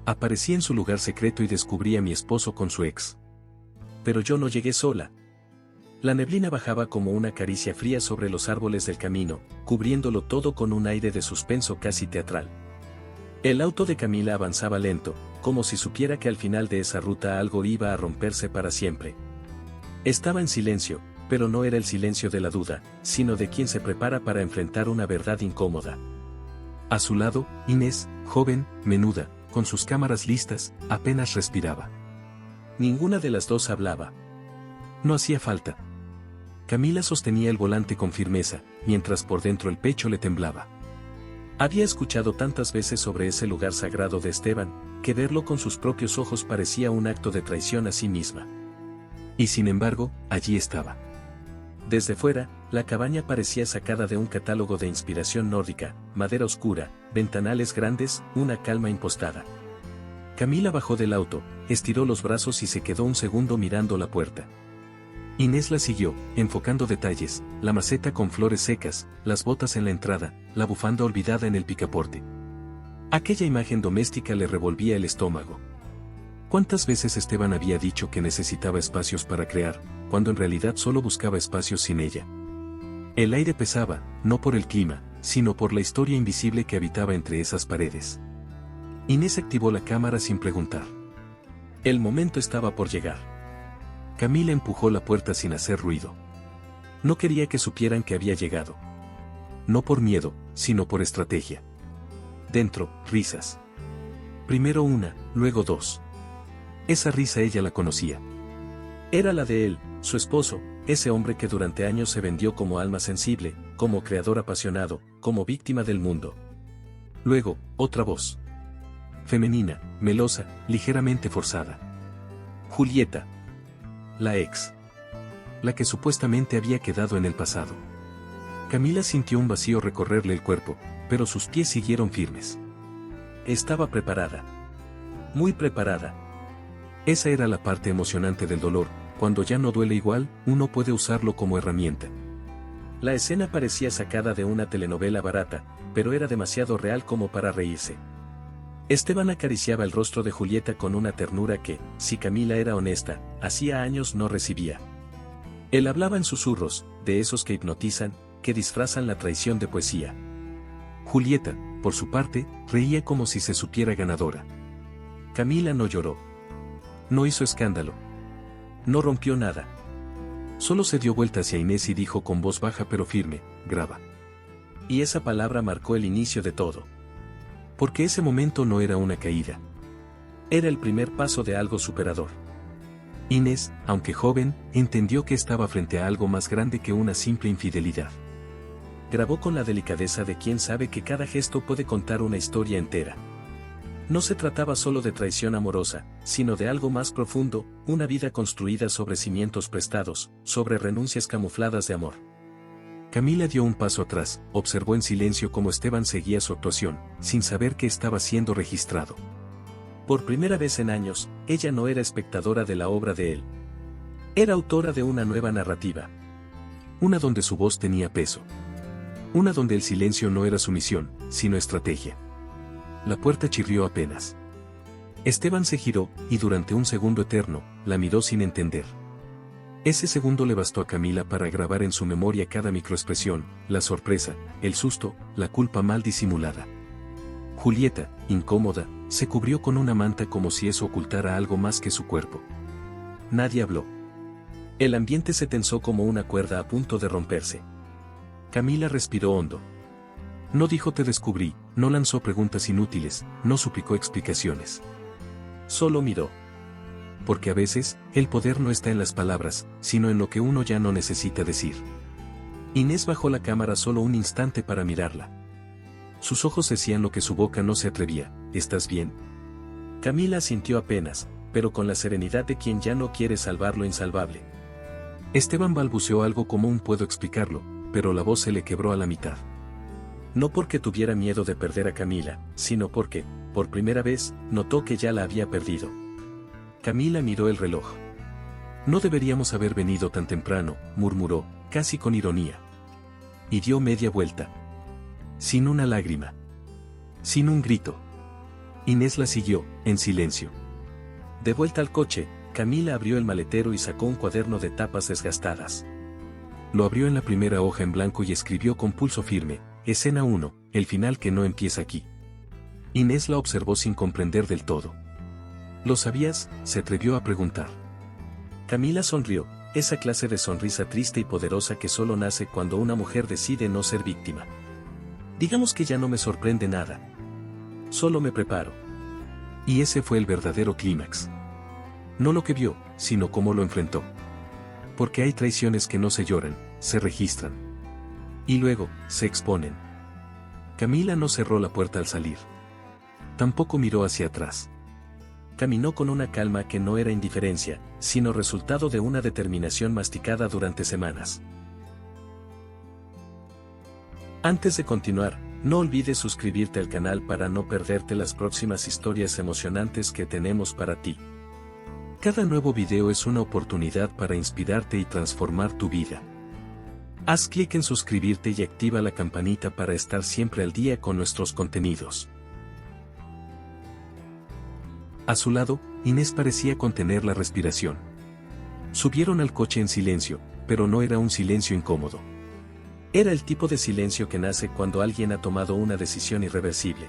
Aparecí en su lugar secreto y descubrí a mi esposo con su ex. Pero yo no llegué sola. La neblina bajaba como una caricia fría sobre los árboles del camino, cubriéndolo todo con un aire de suspenso casi teatral. El auto de Camila avanzaba lento, como si supiera que al final de esa ruta algo iba a romperse para siempre. Estaba en silencio, pero no era el silencio de la duda, sino de quien se prepara para enfrentar una verdad incómoda. A su lado, Inés, joven, menuda, con sus cámaras listas, apenas respiraba. Ninguna de las dos hablaba. No hacía falta. Camila sostenía el volante con firmeza, mientras por dentro el pecho le temblaba. Había escuchado tantas veces sobre ese lugar sagrado de Esteban, que verlo con sus propios ojos parecía un acto de traición a sí misma. Y sin embargo, allí estaba. Desde fuera, la cabaña parecía sacada de un catálogo de inspiración nórdica, madera oscura, ventanales grandes, una calma impostada. Camila bajó del auto, estiró los brazos y se quedó un segundo mirando la puerta. Inés la siguió, enfocando detalles, la maceta con flores secas, las botas en la entrada, la bufanda olvidada en el picaporte. Aquella imagen doméstica le revolvía el estómago. ¿Cuántas veces Esteban había dicho que necesitaba espacios para crear, cuando en realidad solo buscaba espacios sin ella? El aire pesaba, no por el clima, sino por la historia invisible que habitaba entre esas paredes. Inés activó la cámara sin preguntar. El momento estaba por llegar. Camila empujó la puerta sin hacer ruido. No quería que supieran que había llegado. No por miedo, sino por estrategia. Dentro, risas. Primero una, luego dos. Esa risa ella la conocía. Era la de él, su esposo, ese hombre que durante años se vendió como alma sensible, como creador apasionado, como víctima del mundo. Luego, otra voz. Femenina, melosa, ligeramente forzada. Julieta. La ex. La que supuestamente había quedado en el pasado. Camila sintió un vacío recorrerle el cuerpo, pero sus pies siguieron firmes. Estaba preparada. Muy preparada. Esa era la parte emocionante del dolor, cuando ya no duele igual, uno puede usarlo como herramienta. La escena parecía sacada de una telenovela barata, pero era demasiado real como para reírse. Esteban acariciaba el rostro de Julieta con una ternura que, si Camila era honesta, hacía años no recibía. Él hablaba en susurros, de esos que hipnotizan, que disfrazan la traición de poesía. Julieta, por su parte, reía como si se supiera ganadora. Camila no lloró. No hizo escándalo. No rompió nada. Solo se dio vuelta hacia Inés y dijo con voz baja pero firme, graba. Y esa palabra marcó el inicio de todo. Porque ese momento no era una caída. Era el primer paso de algo superador. Inés, aunque joven, entendió que estaba frente a algo más grande que una simple infidelidad. Grabó con la delicadeza de quien sabe que cada gesto puede contar una historia entera. No se trataba solo de traición amorosa, sino de algo más profundo, una vida construida sobre cimientos prestados, sobre renuncias camufladas de amor. Camila dio un paso atrás, observó en silencio cómo Esteban seguía su actuación, sin saber que estaba siendo registrado. Por primera vez en años, ella no era espectadora de la obra de él. Era autora de una nueva narrativa. Una donde su voz tenía peso. Una donde el silencio no era sumisión, sino estrategia. La puerta chirrió apenas. Esteban se giró, y durante un segundo eterno, la miró sin entender. Ese segundo le bastó a Camila para grabar en su memoria cada microexpresión, la sorpresa, el susto, la culpa mal disimulada. Julieta, incómoda, se cubrió con una manta como si eso ocultara algo más que su cuerpo. Nadie habló. El ambiente se tensó como una cuerda a punto de romperse. Camila respiró hondo. No dijo te descubrí, no lanzó preguntas inútiles, no suplicó explicaciones. Solo miró. Porque a veces, el poder no está en las palabras, sino en lo que uno ya no necesita decir. Inés bajó la cámara solo un instante para mirarla. Sus ojos decían lo que su boca no se atrevía, ¿estás bien? Camila sintió apenas, pero con la serenidad de quien ya no quiere salvar lo insalvable. Esteban balbuceó algo como un puedo explicarlo, pero la voz se le quebró a la mitad. No porque tuviera miedo de perder a Camila, sino porque, por primera vez, notó que ya la había perdido. Camila miró el reloj. No deberíamos haber venido tan temprano, murmuró, casi con ironía. Y dio media vuelta. Sin una lágrima. Sin un grito. Inés la siguió, en silencio. De vuelta al coche, Camila abrió el maletero y sacó un cuaderno de tapas desgastadas. Lo abrió en la primera hoja en blanco y escribió con pulso firme: Escena 1, el final que no empieza aquí. Inés la observó sin comprender del todo. ¿Lo sabías?, se atrevió a preguntar. Camila sonrió, esa clase de sonrisa triste y poderosa que solo nace cuando una mujer decide no ser víctima. Digamos que ya no me sorprende nada. Solo me preparo. Y ese fue el verdadero clímax. No lo que vio, sino cómo lo enfrentó. Porque hay traiciones que no se lloran, se registran. Y luego, se exponen. Camila no cerró la puerta al salir. Tampoco miró hacia atrás. Caminó con una calma que no era indiferencia, sino resultado de una determinación masticada durante semanas. Antes de continuar, no olvides suscribirte al canal para no perderte las próximas historias emocionantes que tenemos para ti. Cada nuevo video es una oportunidad para inspirarte y transformar tu vida. Haz clic en suscribirte y activa la campanita para estar siempre al día con nuestros contenidos. A su lado, Inés parecía contener la respiración. Subieron al coche en silencio, pero no era un silencio incómodo. Era el tipo de silencio que nace cuando alguien ha tomado una decisión irreversible.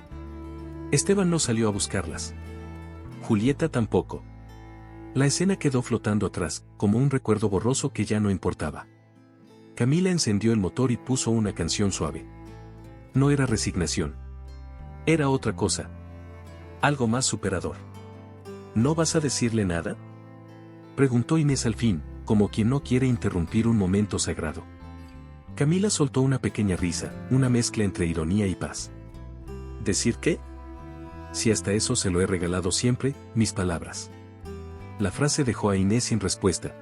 Esteban no salió a buscarlas. Julieta tampoco. La escena quedó flotando atrás, como un recuerdo borroso que ya no importaba. Camila encendió el motor y puso una canción suave. No era resignación. Era otra cosa. Algo más superador. ¿No vas a decirle nada?, preguntó Inés al fin, como quien no quiere interrumpir un momento sagrado. Camila soltó una pequeña risa, una mezcla entre ironía y paz. ¿Decir qué? Si hasta eso se lo he regalado siempre, mis palabras. La frase dejó a Inés sin respuesta.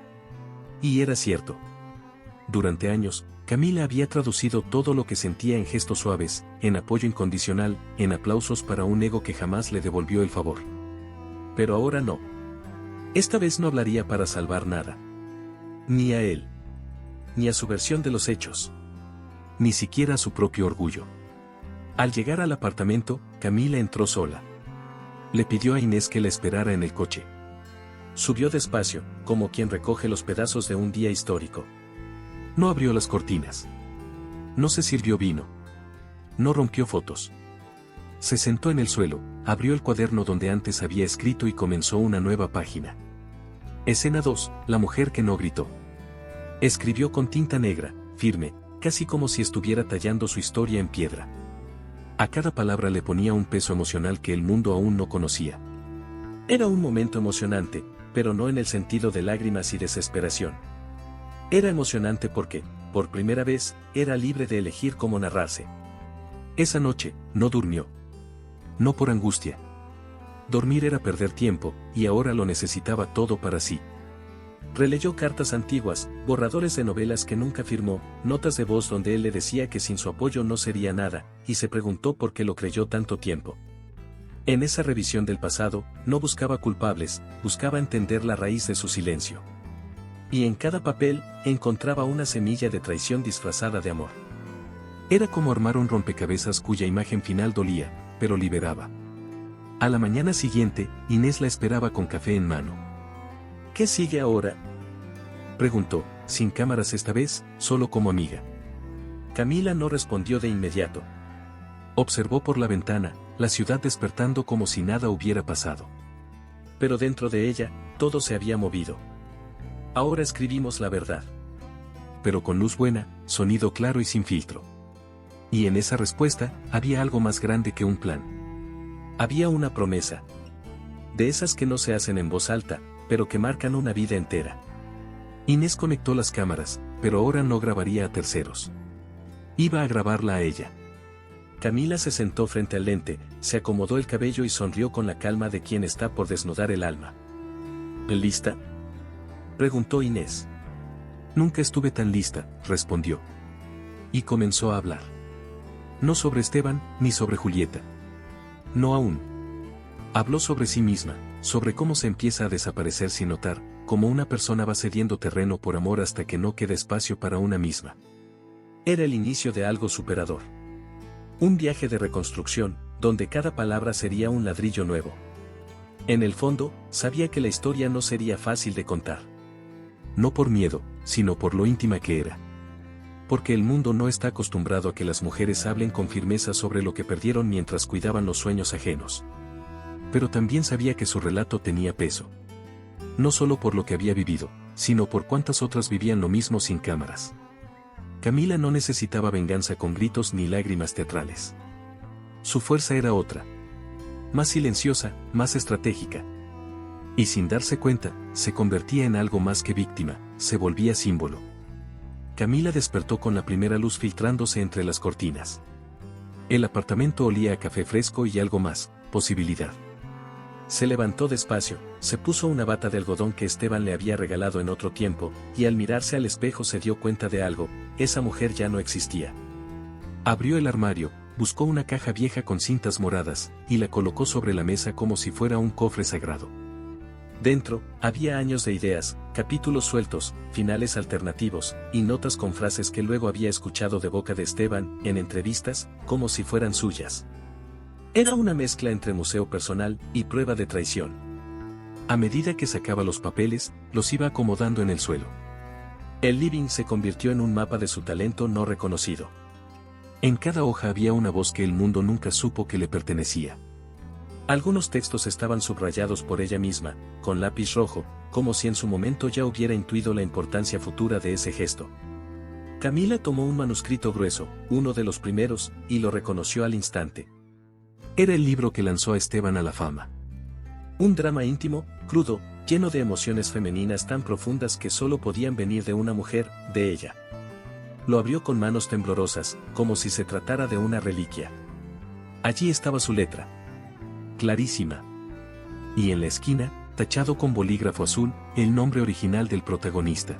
Y era cierto. Durante años, Camila había traducido todo lo que sentía en gestos suaves, en apoyo incondicional, en aplausos para un ego que jamás le devolvió el favor. Pero ahora no. Esta vez no hablaría para salvar nada. Ni a él. Ni a su versión de los hechos. Ni siquiera a su propio orgullo. Al llegar al apartamento, Camila entró sola. Le pidió a Inés que la esperara en el coche. Subió despacio, como quien recoge los pedazos de un día histórico. No abrió las cortinas. No se sirvió vino. No rompió fotos. Se sentó en el suelo, abrió el cuaderno donde antes había escrito y comenzó una nueva página. Escena 2, la mujer que no gritó. Escribió con tinta negra, firme, casi como si estuviera tallando su historia en piedra. A cada palabra le ponía un peso emocional que el mundo aún no conocía. Era un momento emocionante, pero no en el sentido de lágrimas y desesperación. Era emocionante porque, por primera vez, era libre de elegir cómo narrarse. Esa noche, no durmió. No por angustia. Dormir era perder tiempo, y ahora lo necesitaba todo para sí. Releyó cartas antiguas, borradores de novelas que nunca firmó, notas de voz donde él le decía que sin su apoyo no sería nada, y se preguntó por qué lo creyó tanto tiempo. En esa revisión del pasado, no buscaba culpables, buscaba entender la raíz de su silencio. Y en cada papel, encontraba una semilla de traición disfrazada de amor. Era como armar un rompecabezas cuya imagen final dolía, pero liberaba. A la mañana siguiente, Inés la esperaba con café en mano. ¿Qué sigue ahora?, preguntó, sin cámaras esta vez, solo como amiga. Camila no respondió de inmediato. Observó por la ventana, la ciudad despertando como si nada hubiera pasado. Pero dentro de ella, todo se había movido. Ahora escribimos la verdad. Pero con luz buena, sonido claro y sin filtro. Y en esa respuesta, había algo más grande que un plan. Había una promesa. De esas que no se hacen en voz alta, pero que marcan una vida entera. Inés conectó las cámaras, pero ahora no grabaría a terceros. Iba a grabarla a ella. Camila se sentó frente al lente, se acomodó el cabello y sonrió con la calma de quien está por desnudar el alma. ¿Lista?, preguntó Inés. Nunca estuve tan lista, respondió. Y comenzó a hablar. No sobre Esteban, ni sobre Julieta. No aún. Habló sobre sí misma, sobre cómo se empieza a desaparecer sin notar, cómo una persona va cediendo terreno por amor hasta que no queda espacio para una misma. Era el inicio de algo superador. Un viaje de reconstrucción, donde cada palabra sería un ladrillo nuevo. En el fondo, sabía que la historia no sería fácil de contar. No por miedo, sino por lo íntima que era. Porque el mundo no está acostumbrado a que las mujeres hablen con firmeza sobre lo que perdieron mientras cuidaban los sueños ajenos. Pero también sabía que su relato tenía peso. No solo por lo que había vivido, sino por cuántas otras vivían lo mismo sin cámaras. Camila no necesitaba venganza con gritos ni lágrimas teatrales. Su fuerza era otra. Más silenciosa, más estratégica. Y sin darse cuenta, se convertía en algo más que víctima, se volvía símbolo. Camila despertó con la primera luz filtrándose entre las cortinas. El apartamento olía a café fresco y algo más, posibilidad. Se levantó despacio, se puso una bata de algodón que Esteban le había regalado en otro tiempo, y al mirarse al espejo se dio cuenta de algo: esa mujer ya no existía. Abrió el armario, buscó una caja vieja con cintas moradas, y la colocó sobre la mesa como si fuera un cofre sagrado. Dentro, había años de ideas, capítulos sueltos, finales alternativos, y notas con frases que luego había escuchado de boca de Esteban, en entrevistas, como si fueran suyas. Era una mezcla entre museo personal y prueba de traición. A medida que sacaba los papeles, los iba acomodando en el suelo. El living se convirtió en un mapa de su talento no reconocido. En cada hoja había una voz que el mundo nunca supo que le pertenecía. Algunos textos estaban subrayados por ella misma, con lápiz rojo, como si en su momento ya hubiera intuido la importancia futura de ese gesto. Camila tomó un manuscrito grueso, uno de los primeros, y lo reconoció al instante. Era el libro que lanzó a Esteban a la fama. Un drama íntimo, crudo, lleno de emociones femeninas tan profundas que solo podían venir de una mujer, de ella. Lo abrió con manos temblorosas, como si se tratara de una reliquia. Allí estaba su letra. Clarísima. Y en la esquina, tachado con bolígrafo azul, el nombre original del protagonista.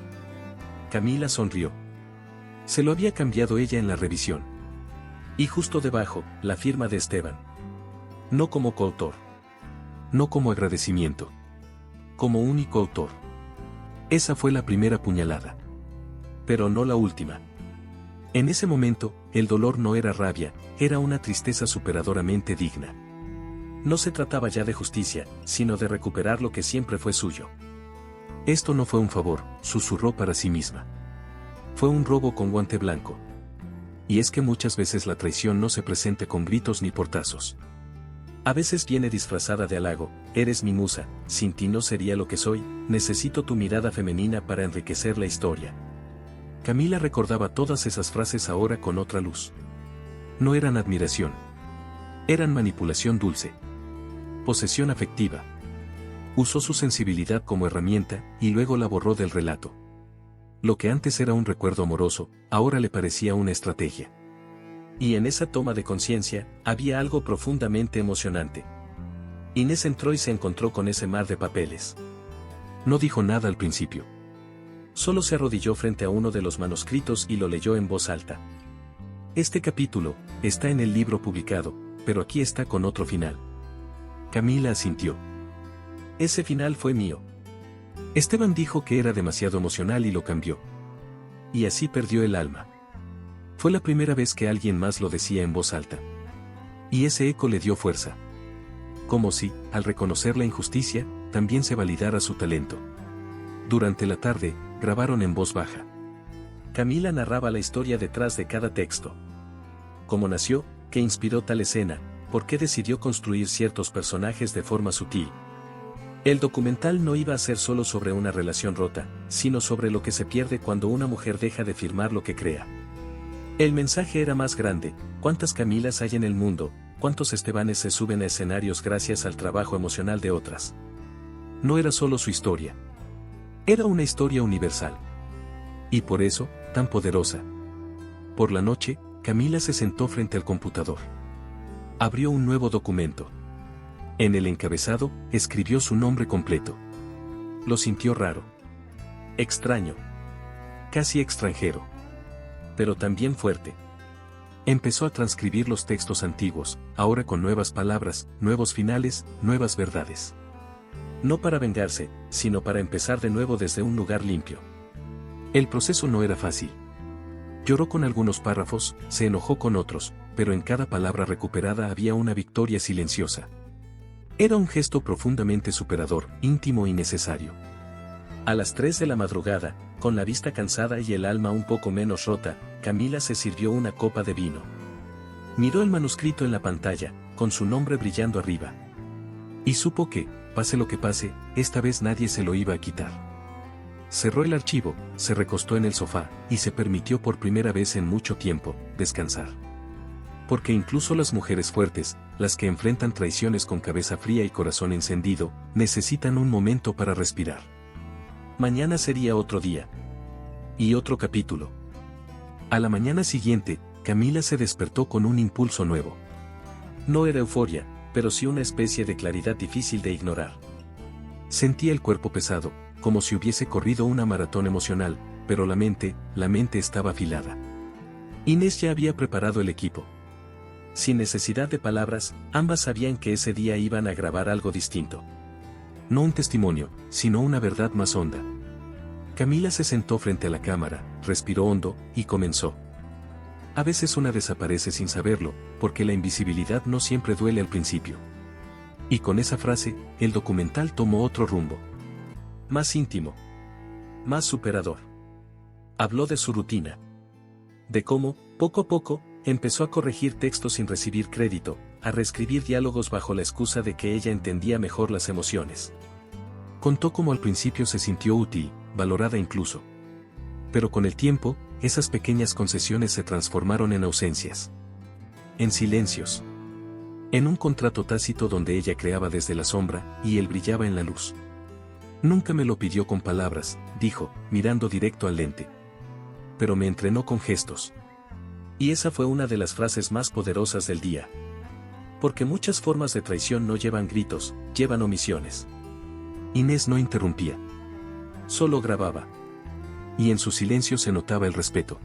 Camila sonrió. Se lo había cambiado ella en la revisión. Y justo debajo, la firma de Esteban. No como coautor. No como agradecimiento. Como único autor. Esa fue la primera puñalada. Pero no la última. En ese momento, el dolor no era rabia, era una tristeza superadoramente digna. No se trataba ya de justicia, sino de recuperar lo que siempre fue suyo. Esto no fue un favor, susurró para sí misma. Fue un robo con guante blanco. Y es que muchas veces la traición no se presenta con gritos ni portazos. A veces viene disfrazada de halago: eres mi musa, sin ti no sería lo que soy, necesito tu mirada femenina para enriquecer la historia. Camila recordaba todas esas frases ahora con otra luz. No eran admiración. Eran manipulación dulce. Posesión afectiva. Usó su sensibilidad como herramienta, y luego la borró del relato. Lo que antes era un recuerdo amoroso, ahora le parecía una estrategia. Y en esa toma de conciencia, había algo profundamente emocionante. Inés entró y se encontró con ese mar de papeles. No dijo nada al principio. Solo se arrodilló frente a uno de los manuscritos y lo leyó en voz alta. Este capítulo está en el libro publicado, pero aquí está con otro final. Camila asintió. Ese final fue mío. Esteban dijo que era demasiado emocional y lo cambió. Y así perdió el alma. Fue la primera vez que alguien más lo decía en voz alta. Y ese eco le dio fuerza. Como si, al reconocer la injusticia, también se validara su talento. Durante la tarde, grabaron en voz baja. Camila narraba la historia detrás de cada texto. Cómo nació, qué inspiró tal escena, por qué decidió construir ciertos personajes de forma sutil. El documental no iba a ser solo sobre una relación rota, sino sobre lo que se pierde cuando una mujer deja de firmar lo que crea. El mensaje era más grande: ¿cuántas Camilas hay en el mundo? ¿Cuántos Estebanes se suben a escenarios gracias al trabajo emocional de otras? No era solo su historia. Era una historia universal. Y por eso, tan poderosa. Por la noche, Camila se sentó frente al computador. Abrió un nuevo documento. En el encabezado, escribió su nombre completo. Lo sintió raro. Extraño. Casi extranjero. Pero también fuerte. Empezó a transcribir los textos antiguos, ahora con nuevas palabras, nuevos finales, nuevas verdades. No para vengarse, sino para empezar de nuevo desde un lugar limpio. El proceso no era fácil. Lloró con algunos párrafos, se enojó con otros, pero en cada palabra recuperada había una victoria silenciosa. Era un gesto profundamente superador, íntimo y necesario. A las 3 de la madrugada, con la vista cansada y el alma un poco menos rota, Camila se sirvió una copa de vino. Miró el manuscrito en la pantalla, con su nombre brillando arriba. Y supo que, pase lo que pase, esta vez nadie se lo iba a quitar. Cerró el archivo, se recostó en el sofá, y se permitió por primera vez en mucho tiempo, descansar. Porque incluso las mujeres fuertes, las que enfrentan traiciones con cabeza fría y corazón encendido, necesitan un momento para respirar. Mañana sería otro día. Y otro capítulo. A la mañana siguiente, Camila se despertó con un impulso nuevo. No era euforia, pero sí una especie de claridad difícil de ignorar. Sentía el cuerpo pesado, como si hubiese corrido una maratón emocional, pero la mente estaba afilada. Inés ya había preparado el equipo. Sin necesidad de palabras, ambas sabían que ese día iban a grabar algo distinto. No un testimonio, sino una verdad más honda. Camila se sentó frente a la cámara, respiró hondo, y comenzó. A veces una desaparece sin saberlo, porque la invisibilidad no siempre duele al principio. Y con esa frase, el documental tomó otro rumbo. Más íntimo. Más superador. Habló de su rutina. De cómo, poco a poco, empezó a corregir textos sin recibir crédito, a reescribir diálogos bajo la excusa de que ella entendía mejor las emociones. Contó cómo al principio se sintió útil, valorada incluso. Pero con el tiempo, esas pequeñas concesiones se transformaron en ausencias. En silencios. En un contrato tácito donde ella creaba desde la sombra, y él brillaba en la luz. Nunca me lo pidió con palabras, dijo, mirando directo al lente. Pero me entrenó con gestos. Y esa fue una de las frases más poderosas del día. Porque muchas formas de traición no llevan gritos, llevan omisiones. Inés no interrumpía. Solo grababa. Y en su silencio se notaba el respeto.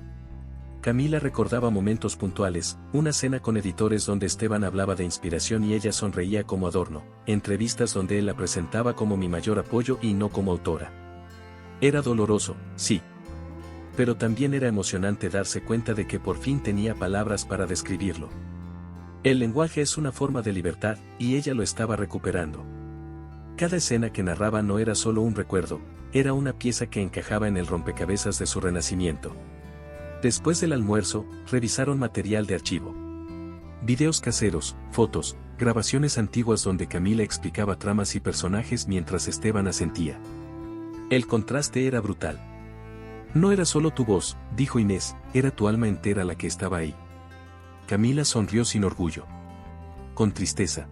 Camila recordaba momentos puntuales, una cena con editores donde Esteban hablaba de inspiración y ella sonreía como adorno, entrevistas donde él la presentaba como mi mayor apoyo y no como autora. Era doloroso, sí. Pero también era emocionante darse cuenta de que por fin tenía palabras para describirlo. El lenguaje es una forma de libertad, y ella lo estaba recuperando. Cada escena que narraba no era solo un recuerdo, era una pieza que encajaba en el rompecabezas de su renacimiento. Después del almuerzo, revisaron material de archivo. Videos caseros, fotos, grabaciones antiguas donde Camila explicaba tramas y personajes mientras Esteban asentía. El contraste era brutal. No era solo tu voz, dijo Inés, era tu alma entera la que estaba ahí. Camila sonrió sin orgullo. Con tristeza.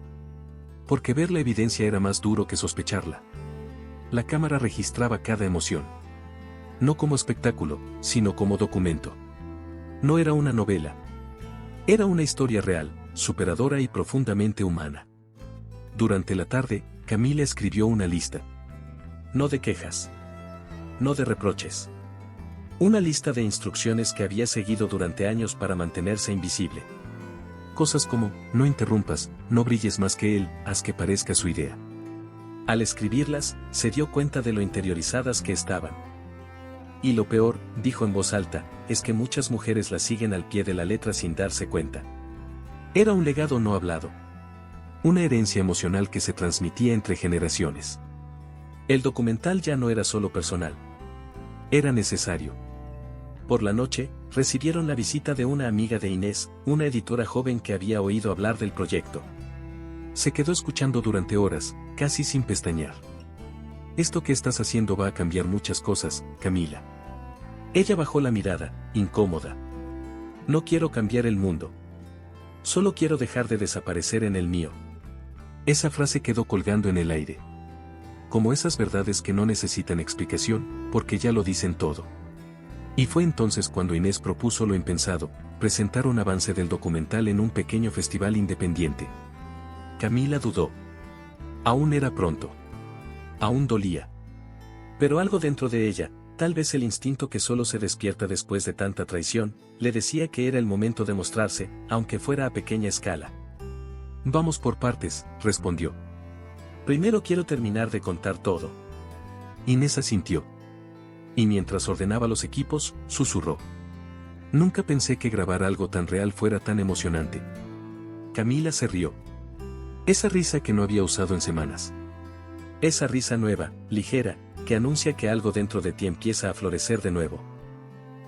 Porque ver la evidencia era más duro que sospecharla. La cámara registraba cada emoción. No como espectáculo, sino como documento. No era una novela. Era una historia real, superadora y profundamente humana. Durante la tarde, Camila escribió una lista. No de quejas. No de reproches. Una lista de instrucciones que había seguido durante años para mantenerse invisible. Cosas como, no interrumpas, no brilles más que él, haz que parezca su idea. Al escribirlas, se dio cuenta de lo interiorizadas que estaban. Y lo peor, dijo en voz alta, es que muchas mujeres las siguen al pie de la letra sin darse cuenta. Era un legado no hablado. Una herencia emocional que se transmitía entre generaciones. El documental ya no era solo personal. Era necesario. Por la noche, recibieron la visita de una amiga de Inés, una editora joven que había oído hablar del proyecto. Se quedó escuchando durante horas, casi sin pestañear. Esto que estás haciendo va a cambiar muchas cosas, Camila. Ella bajó la mirada, incómoda. No quiero cambiar el mundo. Solo quiero dejar de desaparecer en el mío. Esa frase quedó colgando en el aire. Como esas verdades que no necesitan explicación, porque ya lo dicen todo. Y fue entonces cuando Inés propuso lo impensado, presentar un avance del documental en un pequeño festival independiente. Camila dudó. Aún era pronto. Aún dolía. Pero algo dentro de ella, tal vez el instinto que solo se despierta después de tanta traición, le decía que era el momento de mostrarse, aunque fuera a pequeña escala. Vamos por partes, respondió. Primero quiero terminar de contar todo. Inés asintió. Y mientras ordenaba los equipos, susurró. Nunca pensé que grabar algo tan real fuera tan emocionante. Camila se rió. Esa risa que no había usado en semanas. Esa risa nueva, ligera, que anuncia que algo dentro de ti empieza a florecer de nuevo.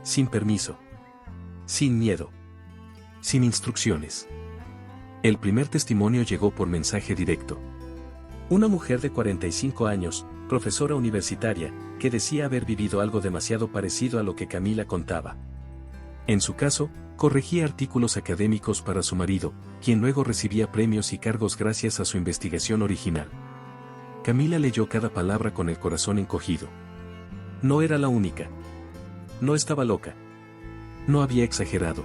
Sin permiso. Sin miedo. Sin instrucciones. El primer testimonio llegó por mensaje directo. Una mujer de 45 años, profesora universitaria, que decía haber vivido algo demasiado parecido a lo que Camila contaba. En su caso, corregía artículos académicos para su marido, quien luego recibía premios y cargos gracias a su investigación original. Camila leyó cada palabra con el corazón encogido. No era la única. No estaba loca. No había exagerado.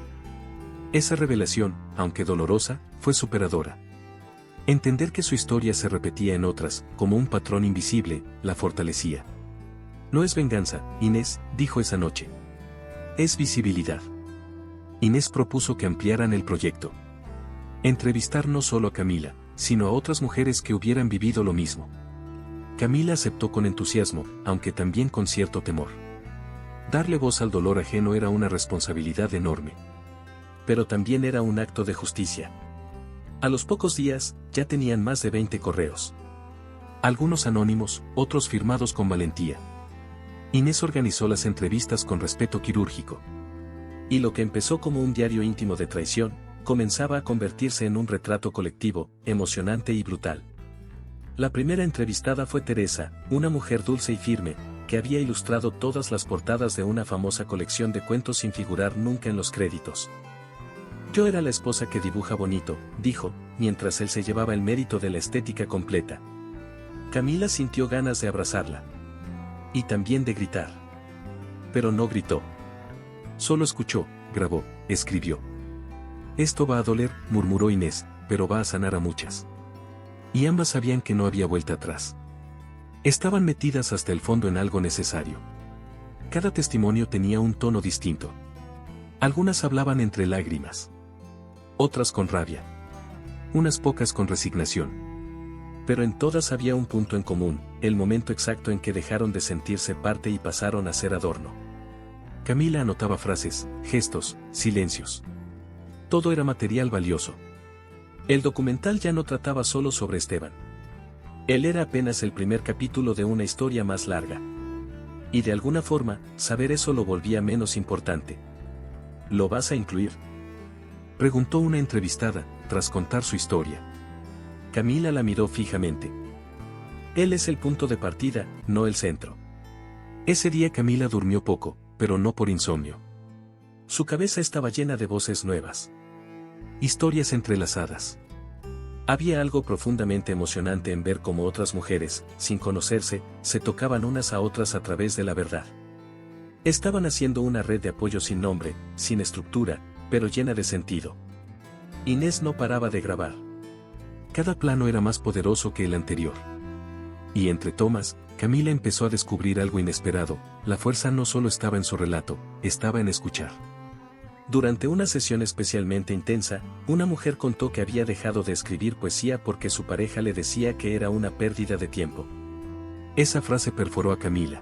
Esa revelación, aunque dolorosa, fue superadora. Entender que su historia se repetía en otras, como un patrón invisible, la fortalecía. No es venganza, Inés, dijo esa noche. Es visibilidad. Inés propuso que ampliaran el proyecto. Entrevistar no solo a Camila, sino a otras mujeres que hubieran vivido lo mismo. Camila aceptó con entusiasmo, aunque también con cierto temor. Darle voz al dolor ajeno era una responsabilidad enorme. Pero también era un acto de justicia. A los pocos días, ya tenían más de 20 correos. Algunos anónimos, otros firmados con valentía. Inés organizó las entrevistas con respeto quirúrgico. Y lo que empezó como un diario íntimo de traición, comenzaba a convertirse en un retrato colectivo, emocionante y brutal. La primera entrevistada fue Teresa, una mujer dulce y firme, que había ilustrado todas las portadas de una famosa colección de cuentos sin figurar nunca en los créditos. Yo era la esposa que dibuja bonito, dijo, mientras él se llevaba el mérito de la estética completa. Camila sintió ganas de abrazarla. Y también de gritar. Pero no gritó. Solo escuchó, grabó, escribió. Esto va a doler, murmuró Inés, pero va a sanar a muchas. Y ambas sabían que no había vuelta atrás. Estaban metidas hasta el fondo en algo necesario. Cada testimonio tenía un tono distinto. Algunas hablaban entre lágrimas. Otras con rabia. Unas pocas con resignación. Pero en todas había un punto en común, el momento exacto en que dejaron de sentirse parte y pasaron a ser adorno. Camila anotaba frases, gestos, silencios. Todo era material valioso. El documental ya no trataba solo sobre Esteban. Él era apenas el primer capítulo de una historia más larga. Y de alguna forma, saber eso lo volvía menos importante. ¿Lo vas a incluir?, preguntó una entrevistada, tras contar su historia. Camila la miró fijamente. Él es el punto de partida, no el centro. Ese día Camila durmió poco, pero no por insomnio. Su cabeza estaba llena de voces nuevas. Historias entrelazadas. Había algo profundamente emocionante en ver cómo otras mujeres, sin conocerse, se tocaban unas a otras a través de la verdad. Estaban haciendo una red de apoyo sin nombre, sin estructura, pero llena de sentido. Inés no paraba de grabar. Cada plano era más poderoso que el anterior. Y entre tomas, Camila empezó a descubrir algo inesperado, la fuerza no solo estaba en su relato, estaba en escuchar. Durante una sesión especialmente intensa, una mujer contó que había dejado de escribir poesía porque su pareja le decía que era una pérdida de tiempo. Esa frase perforó a Camila.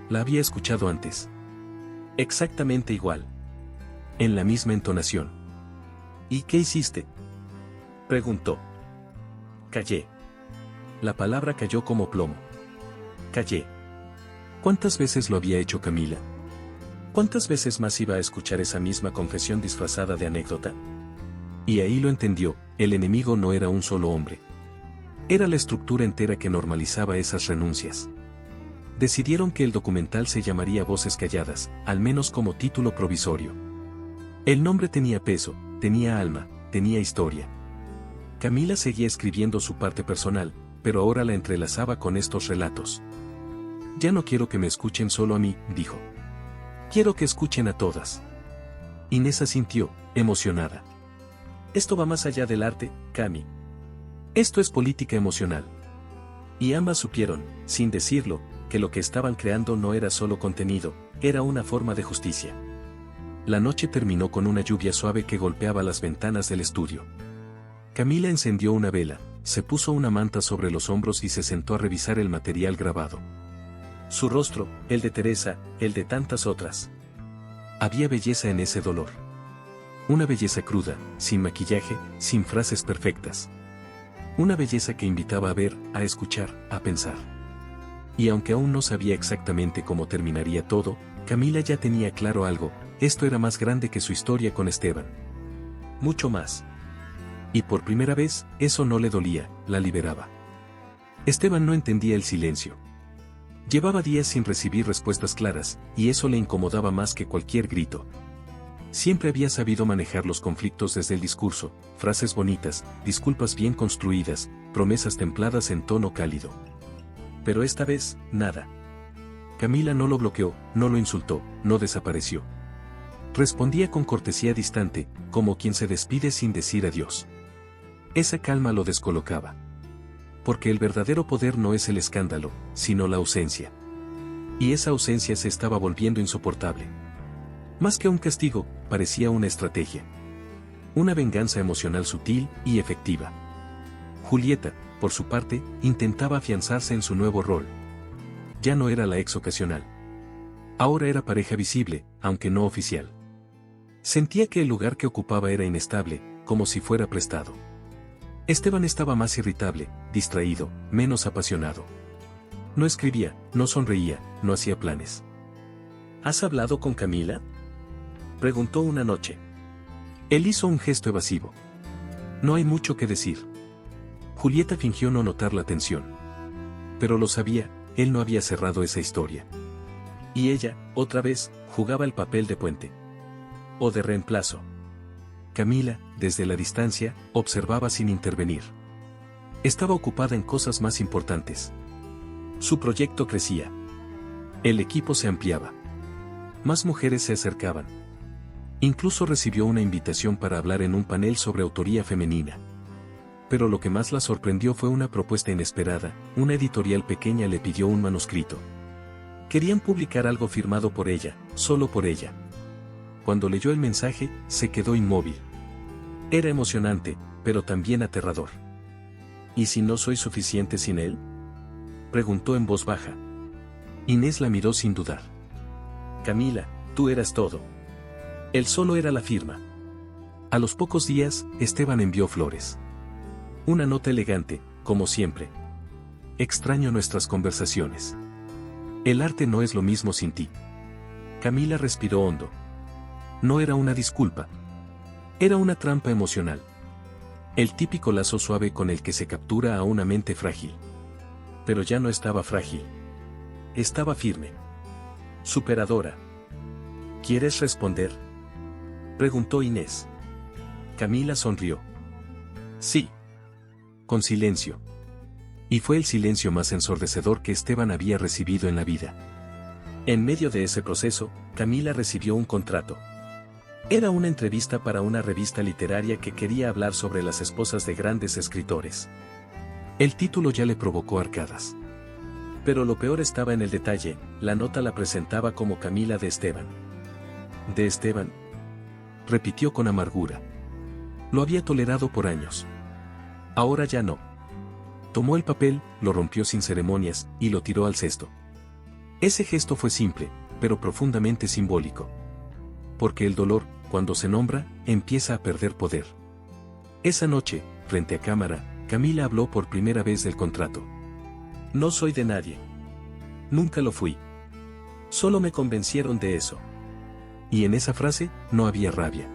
La había escuchado antes. Exactamente igual. En la misma entonación. ¿Y qué hiciste?, preguntó. Callé. La palabra cayó como plomo. Callé. ¿Cuántas veces lo había hecho Camila? ¿Cuántas veces más iba a escuchar esa misma confesión disfrazada de anécdota? Y ahí lo entendió, el enemigo no era un solo hombre. Era la estructura entera que normalizaba esas renuncias. Decidieron que el documental se llamaría Voces Calladas, al menos como título provisorio. El nombre tenía peso, tenía alma, tenía historia. Camila seguía escribiendo su parte personal, pero ahora la entrelazaba con estos relatos. Ya no quiero que me escuchen solo a mí, dijo. Quiero que escuchen a todas. Inés asintió, emocionada. Esto va más allá del arte, Cami. Esto es política emocional. Y ambas supieron, sin decirlo, que lo que estaban creando no era solo contenido, era una forma de justicia. La noche terminó con una lluvia suave que golpeaba las ventanas del estudio. Camila encendió una vela, se puso una manta sobre los hombros y se sentó a revisar el material grabado. Su rostro, el de Teresa, el de tantas otras. Había belleza en ese dolor. Una belleza cruda, sin maquillaje, sin frases perfectas. Una belleza que invitaba a ver, a escuchar, a pensar. Y aunque aún no sabía exactamente cómo terminaría todo, Camila ya tenía claro algo: esto era más grande que su historia con Esteban. Mucho más. Y por primera vez, eso no le dolía, la liberaba. Esteban no entendía el silencio. Llevaba días sin recibir respuestas claras, y eso le incomodaba más que cualquier grito. Siempre había sabido manejar los conflictos desde el discurso: frases bonitas, disculpas bien construidas, promesas templadas en tono cálido. Pero esta vez, nada. Camila no lo bloqueó, no lo insultó, no desapareció. Respondía con cortesía distante, como quien se despide sin decir adiós. Esa calma lo descolocaba. Porque el verdadero poder no es el escándalo, sino la ausencia. Y esa ausencia se estaba volviendo insoportable. Más que un castigo, parecía una estrategia. Una venganza emocional sutil y efectiva. Julieta, por su parte, intentaba afianzarse en su nuevo rol. Ya no era la ex ocasional. Ahora era pareja visible, aunque no oficial. Sentía que el lugar que ocupaba era inestable, como si fuera prestado. Esteban estaba más irritable, distraído, menos apasionado. No escribía, no sonreía, no hacía planes. ¿Has hablado con Camila?, preguntó una noche. Él hizo un gesto evasivo. No hay mucho que decir. Julieta fingió no notar la tensión. Pero lo sabía, él no había cerrado esa historia. Y ella, otra vez, jugaba el papel de puente. O de reemplazo. Camila, desde la distancia, observaba sin intervenir. Estaba ocupada en cosas más importantes. Su proyecto crecía. El equipo se ampliaba. Más mujeres se acercaban. Incluso recibió una invitación para hablar en un panel sobre autoría femenina. Pero lo que más la sorprendió fue una propuesta inesperada: una editorial pequeña le pidió un manuscrito. Querían publicar algo firmado por ella, solo por ella. Cuando leyó el mensaje, se quedó inmóvil. Era emocionante, pero también aterrador. ¿Y si no soy suficiente sin él?, preguntó en voz baja. Inés la miró sin dudar. Camila, tú eras todo. Él solo era la firma. A los pocos días, Esteban envió flores. Una nota elegante, como siempre. Extraño nuestras conversaciones. El arte no es lo mismo sin ti. Camila respiró hondo. No era una disculpa. Era una trampa emocional. El típico lazo suave con el que se captura a una mente frágil. Pero ya no estaba frágil. Estaba firme. Superadora. ¿Quieres responder?, preguntó Inés. Camila sonrió. Sí. Con silencio. Y fue el silencio más ensordecedor que Esteban había recibido en la vida. En medio de ese proceso, Camila recibió un contrato. Era una entrevista para una revista literaria que quería hablar sobre las esposas de grandes escritores. El título ya le provocó arcadas. Pero lo peor estaba en el detalle: la nota la presentaba como Camila de Esteban. ¿De Esteban?, repitió con amargura. Lo había tolerado por años. Ahora ya no. Tomó el papel, lo rompió sin ceremonias, y lo tiró al cesto. Ese gesto fue simple, pero profundamente simbólico. Porque el dolor, cuando se nombra, empieza a perder poder. Esa noche, frente a cámara, Camila habló por primera vez del contrato. No soy de nadie. Nunca lo fui. Solo me convencieron de eso. Y en esa frase, no había rabia.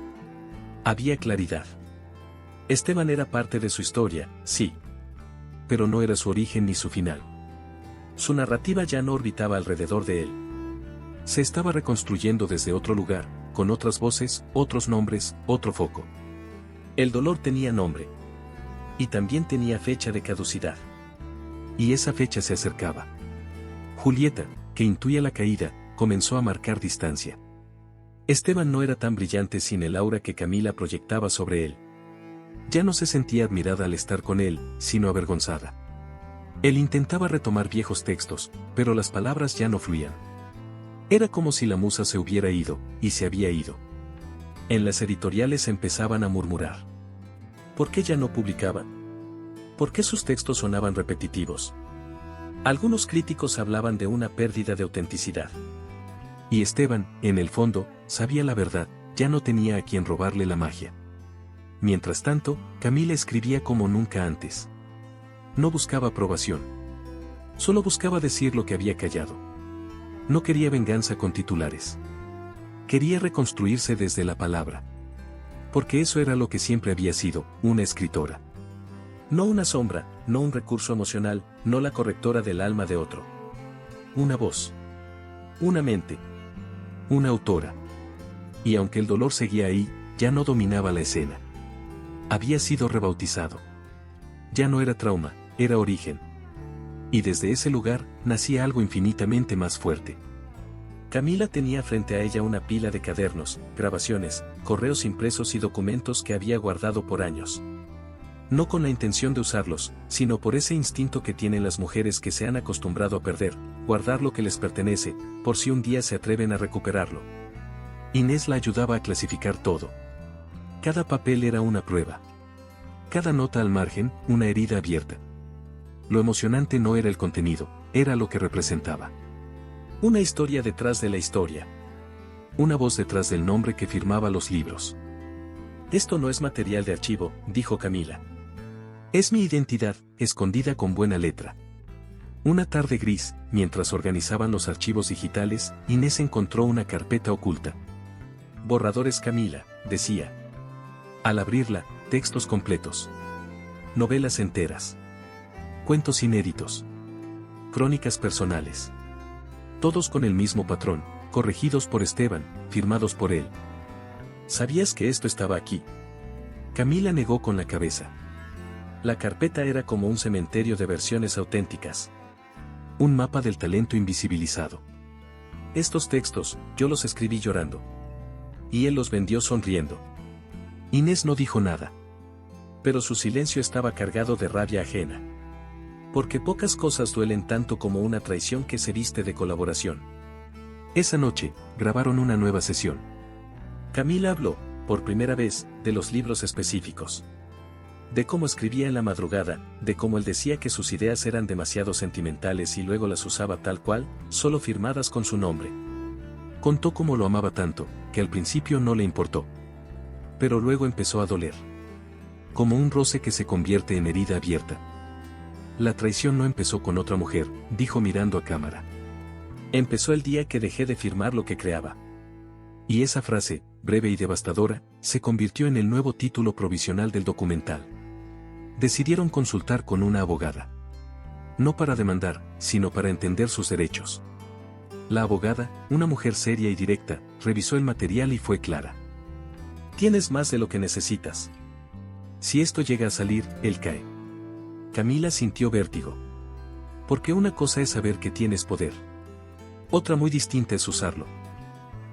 Había claridad. Esteban era parte de su historia, sí. Pero no era su origen ni su final. Su narrativa ya no orbitaba alrededor de él. Se estaba reconstruyendo desde otro lugar, con otras voces, otros nombres, otro foco. El dolor tenía nombre. Y también tenía fecha de caducidad. Y esa fecha se acercaba. Julieta, que intuía la caída, comenzó a marcar distancia. Esteban no era tan brillante sin el aura que Camila proyectaba sobre él. Ya no se sentía admirada al estar con él, sino avergonzada. Él intentaba retomar viejos textos, pero las palabras ya no fluían. Era como si la musa se hubiera ido, y se había ido. En las editoriales empezaban a murmurar. ¿Por qué ya no publicaba? ¿Por qué sus textos sonaban repetitivos? Algunos críticos hablaban de una pérdida de autenticidad. Y Esteban, en el fondo, sabía la verdad, ya no tenía a quien robarle la magia. Mientras tanto, Camila escribía como nunca antes. No buscaba aprobación. Solo buscaba decir lo que había callado. No quería venganza con titulares. Quería reconstruirse desde la palabra. Porque eso era lo que siempre había sido, una escritora. No una sombra, no un recurso emocional, no la correctora del alma de otro. Una voz. Una mente. Una autora. Y aunque el dolor seguía ahí, ya no dominaba la escena. Había sido rebautizado. Ya no era trauma, era origen. Y desde ese lugar, nacía algo infinitamente más fuerte. Camila tenía frente a ella una pila de cuadernos, grabaciones, correos impresos y documentos que había guardado por años. No con la intención de usarlos, sino por ese instinto que tienen las mujeres que se han acostumbrado a perder, guardar lo que les pertenece, por si un día se atreven a recuperarlo. Inés la ayudaba a clasificar todo. Cada papel era una prueba. Cada nota al margen, una herida abierta. Lo emocionante no era el contenido, era lo que representaba. Una historia detrás de la historia. Una voz detrás del nombre que firmaba los libros. Esto no es material de archivo, dijo Camila. Es mi identidad, escondida con buena letra. Una tarde gris, mientras organizaban los archivos digitales, Inés encontró una carpeta oculta. Borradores Camila, decía. Al abrirla, textos completos. Novelas enteras. Cuentos inéditos. Crónicas personales. Todos con el mismo patrón, corregidos por Esteban, firmados por él. ¿Sabías que esto estaba aquí? Camila negó con la cabeza. La carpeta era como un cementerio de versiones auténticas. Un mapa del talento invisibilizado. Estos textos, yo los escribí llorando. Y él los vendió sonriendo. Inés no dijo nada. Pero su silencio estaba cargado de rabia ajena. Porque pocas cosas duelen tanto como una traición que se viste de colaboración. Esa noche, grabaron una nueva sesión. Camila habló, por primera vez, de los libros específicos. De cómo escribía en la madrugada, de cómo él decía que sus ideas eran demasiado sentimentales y luego las usaba tal cual, solo firmadas con su nombre. Contó cómo lo amaba tanto, que al principio no le importó. Pero luego empezó a doler. Como un roce que se convierte en herida abierta. La traición no empezó con otra mujer, dijo mirando a cámara. Empezó el día que dejé de firmar lo que creaba. Y esa frase, breve y devastadora, se convirtió en el nuevo título provisional del documental. Decidieron consultar con una abogada. No para demandar, sino para entender sus derechos. La abogada, una mujer seria y directa, revisó el material y fue clara. Tienes más de lo que necesitas. Si esto llega a salir, él cae. Camila sintió vértigo. Porque una cosa es saber que tienes poder. Otra muy distinta es usarlo.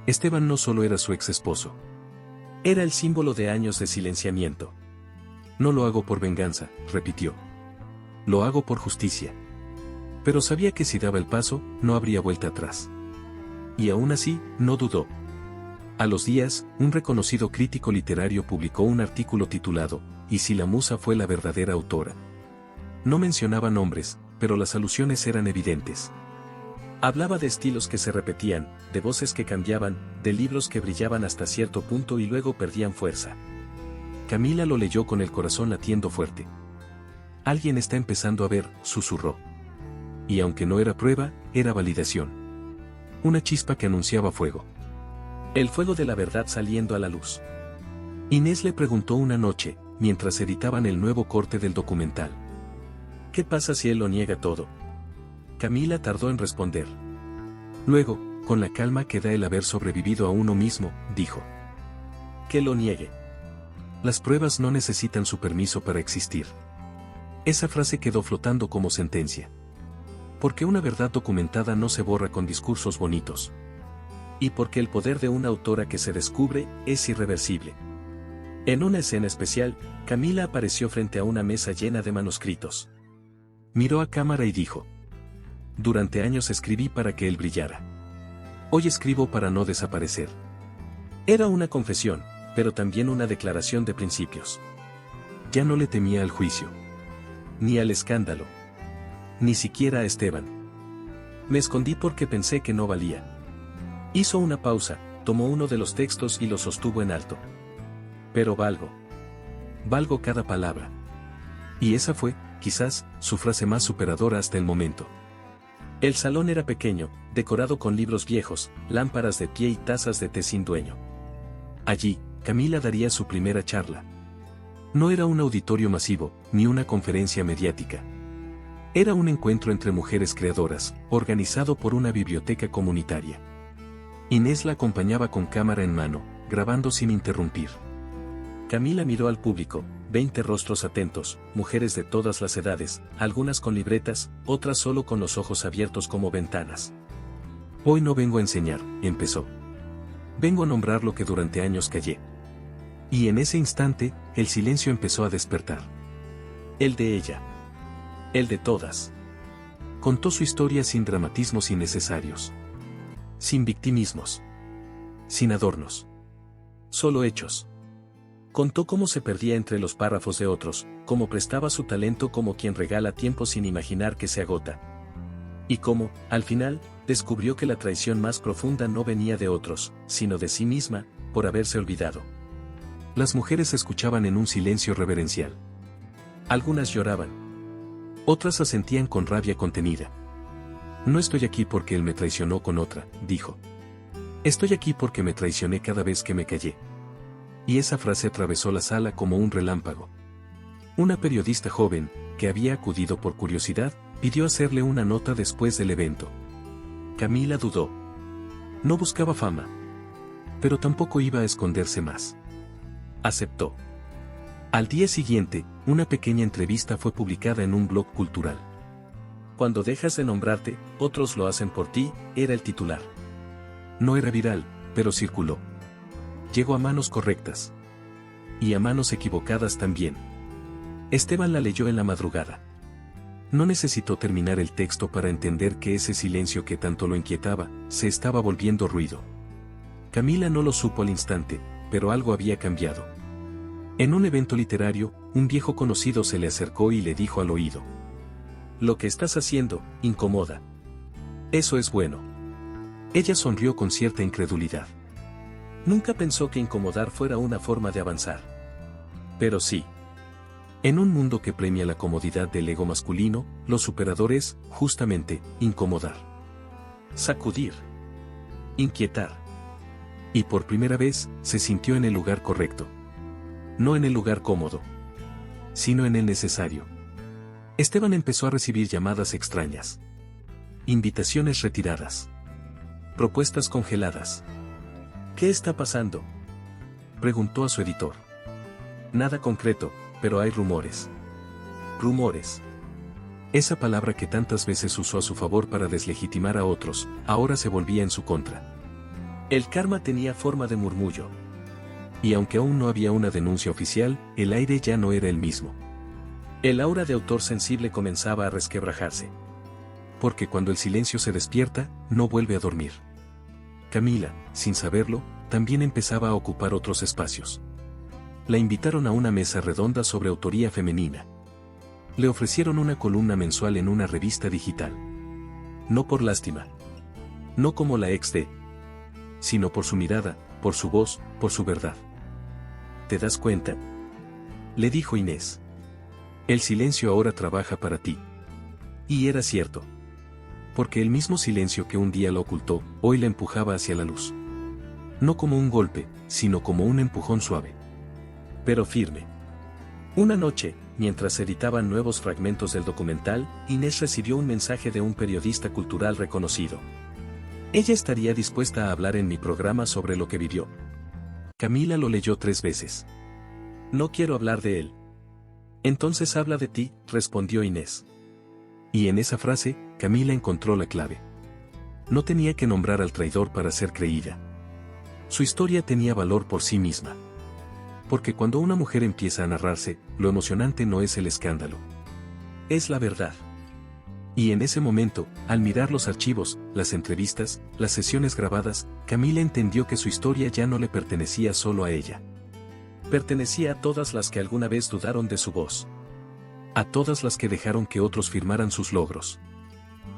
Esteban no solo era su ex esposo. Era el símbolo de años de silenciamiento. No lo hago por venganza, repitió. Lo hago por justicia. Pero sabía que si daba el paso, no habría vuelta atrás. Y aún así, no dudó. A los días, un reconocido crítico literario publicó un artículo titulado, ¿Y si la musa fue la verdadera autora? No mencionaba nombres, pero las alusiones eran evidentes. Hablaba de estilos que se repetían, de voces que cambiaban, de libros que brillaban hasta cierto punto y luego perdían fuerza. Camila lo leyó con el corazón latiendo fuerte. Alguien está empezando a ver, susurró. Y aunque no era prueba, era validación. Una chispa que anunciaba fuego. El fuego de la verdad saliendo a la luz. Inés le preguntó una noche, mientras editaban el nuevo corte del documental. ¿Qué pasa si él lo niega todo? Camila tardó en responder. Luego, con la calma que da el haber sobrevivido a uno mismo, dijo. Que lo niegue. Las pruebas no necesitan su permiso para existir. Esa frase quedó flotando como sentencia. Porque una verdad documentada no se borra con discursos bonitos. Y porque el poder de una autora que se descubre es irreversible. En una escena especial, Camila apareció frente a una mesa llena de manuscritos. Miró a cámara y dijo. Durante años escribí para que él brillara. Hoy escribo para no desaparecer. Era una confesión, pero también una declaración de principios. Ya no le temía al juicio. Ni al escándalo. Ni siquiera a Esteban. Me escondí porque pensé que no valía. Hizo una pausa, Tomó uno de los textos y lo sostuvo en alto. Pero valgo cada palabra. Y esa fue, quizás, su frase más superadora hasta el momento. El salón era pequeño, decorado con libros viejos, lámparas de pie y tazas de té sin dueño. Allí, Camila daría su primera charla. No era un auditorio masivo, ni una conferencia mediática. Era un encuentro entre mujeres creadoras, organizado por una biblioteca comunitaria. Inés la acompañaba con cámara en mano, grabando sin interrumpir. Camila miró al público, 20 rostros atentos, mujeres de todas las edades, algunas con libretas, otras solo con los ojos abiertos como ventanas. Hoy no vengo a enseñar, empezó. Vengo a nombrar lo que durante años callé. Y en ese instante, el silencio empezó a despertar. El de ella. El de todas. Contó su historia sin dramatismos innecesarios. Sin victimismos. Sin adornos. Solo hechos. Contó cómo se perdía entre los párrafos de otros, cómo prestaba su talento como quien regala tiempo sin imaginar que se agota. Y cómo, al final, descubrió que la traición más profunda no venía de otros, sino de sí misma, por haberse olvidado. Las mujeres escuchaban en un silencio reverencial. Algunas lloraban. Otras asentían con rabia contenida. No estoy aquí porque él me traicionó con otra, dijo. Estoy aquí porque me traicioné cada vez que me callé. Y esa frase atravesó la sala como un relámpago. Una periodista joven, que había acudido por curiosidad, pidió hacerle una nota después del evento. Camila dudó. No buscaba fama. Pero tampoco iba a esconderse más. Aceptó. Al día siguiente, una pequeña entrevista fue publicada en un blog cultural. Cuando dejas de nombrarte, otros lo hacen por ti, era el titular. No era viral, pero circuló. Llegó a manos correctas. Y a manos equivocadas también. Esteban la leyó en la madrugada. No necesitó terminar el texto para entender que ese silencio que tanto lo inquietaba, se estaba volviendo ruido. Camila no lo supo al instante, pero algo había cambiado. En un evento literario, un viejo conocido se le acercó y le dijo al oído. Lo que estás haciendo, incomoda. Eso es bueno. Ella sonrió con cierta incredulidad. Nunca pensó que incomodar fuera una forma de avanzar. Pero sí. En un mundo que premia la comodidad del ego masculino, lo superador es, justamente, incomodar. Sacudir. Inquietar. Y por primera vez, se sintió en el lugar correcto. No en el lugar cómodo. Sino en el necesario. Esteban empezó a recibir llamadas extrañas. Invitaciones retiradas. Propuestas congeladas. ¿Qué está pasando?, preguntó a su editor. Nada concreto, pero hay rumores. Rumores. Esa palabra que tantas veces usó a su favor para deslegitimar a otros, ahora se volvía en su contra. El karma tenía forma de murmullo. Y aunque aún no había una denuncia oficial, el aire ya no era el mismo. El aura de autor sensible comenzaba a resquebrajarse. Porque cuando el silencio se despierta, no vuelve a dormir. Camila, sin saberlo, también empezaba a ocupar otros espacios. La invitaron a una mesa redonda sobre autoría femenina. Le ofrecieron una columna mensual en una revista digital. No por lástima. No como la ex de. Sino por su mirada, por su voz, por su verdad. ¿Te das cuenta?, le dijo Inés. El silencio ahora trabaja para ti. Y era cierto. Porque el mismo silencio que un día la ocultó, hoy la empujaba hacia la luz. No como un golpe, sino como un empujón suave. Pero firme. Una noche, mientras editaban nuevos fragmentos del documental, Inés recibió un mensaje de un periodista cultural reconocido. Ella estaría dispuesta a hablar en mi programa sobre lo que vivió. Camila lo leyó 3 veces. No quiero hablar de él. Entonces habla de ti, respondió Inés. Y en esa frase, Camila encontró la clave. No tenía que nombrar al traidor para ser creída. Su historia tenía valor por sí misma. Porque cuando una mujer empieza a narrarse, lo emocionante no es el escándalo. Es la verdad. Y en ese momento, al mirar los archivos, las entrevistas, las sesiones grabadas, Camila entendió que su historia ya no le pertenecía solo a ella. Pertenecía a todas las que alguna vez dudaron de su voz. A todas las que dejaron que otros firmaran sus logros.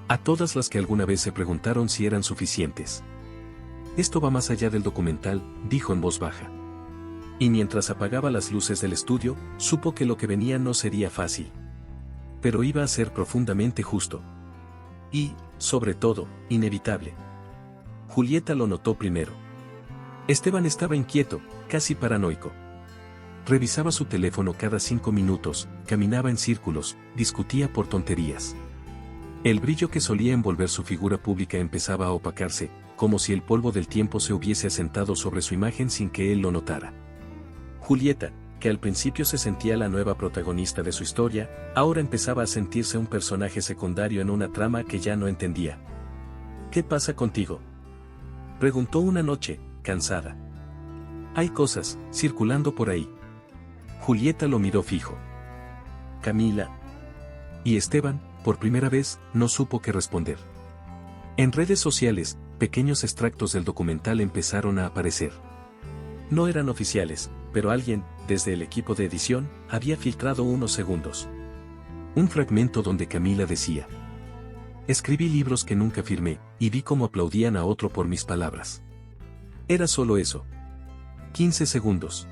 A todas las que alguna vez se preguntaron si eran suficientes. Esto va más allá del documental, dijo en voz baja. Y mientras apagaba las luces del estudio, supo que lo que venía no sería fácil. Pero iba a ser profundamente justo. Y, sobre todo, inevitable. Julieta lo notó primero. Esteban estaba inquieto, casi paranoico. Revisaba su teléfono cada 5 minutos, caminaba en círculos, discutía por tonterías. El brillo que solía envolver su figura pública empezaba a opacarse, como si el polvo del tiempo se hubiese asentado sobre su imagen sin que él lo notara. Julieta, que al principio se sentía la nueva protagonista de su historia, ahora empezaba a sentirse un personaje secundario en una trama que ya no entendía. ¿Qué pasa contigo?, preguntó una noche, cansada. Hay cosas circulando por ahí. Julieta lo miró fijo. Camila. Y Esteban, por primera vez, no supo qué responder. En redes sociales, pequeños extractos del documental empezaron a aparecer. No eran oficiales, pero alguien, desde el equipo de edición, había filtrado unos segundos. Un fragmento donde Camila decía: escribí libros que nunca firmé, y vi cómo aplaudían a otro por mis palabras. Era solo eso. 15 segundos.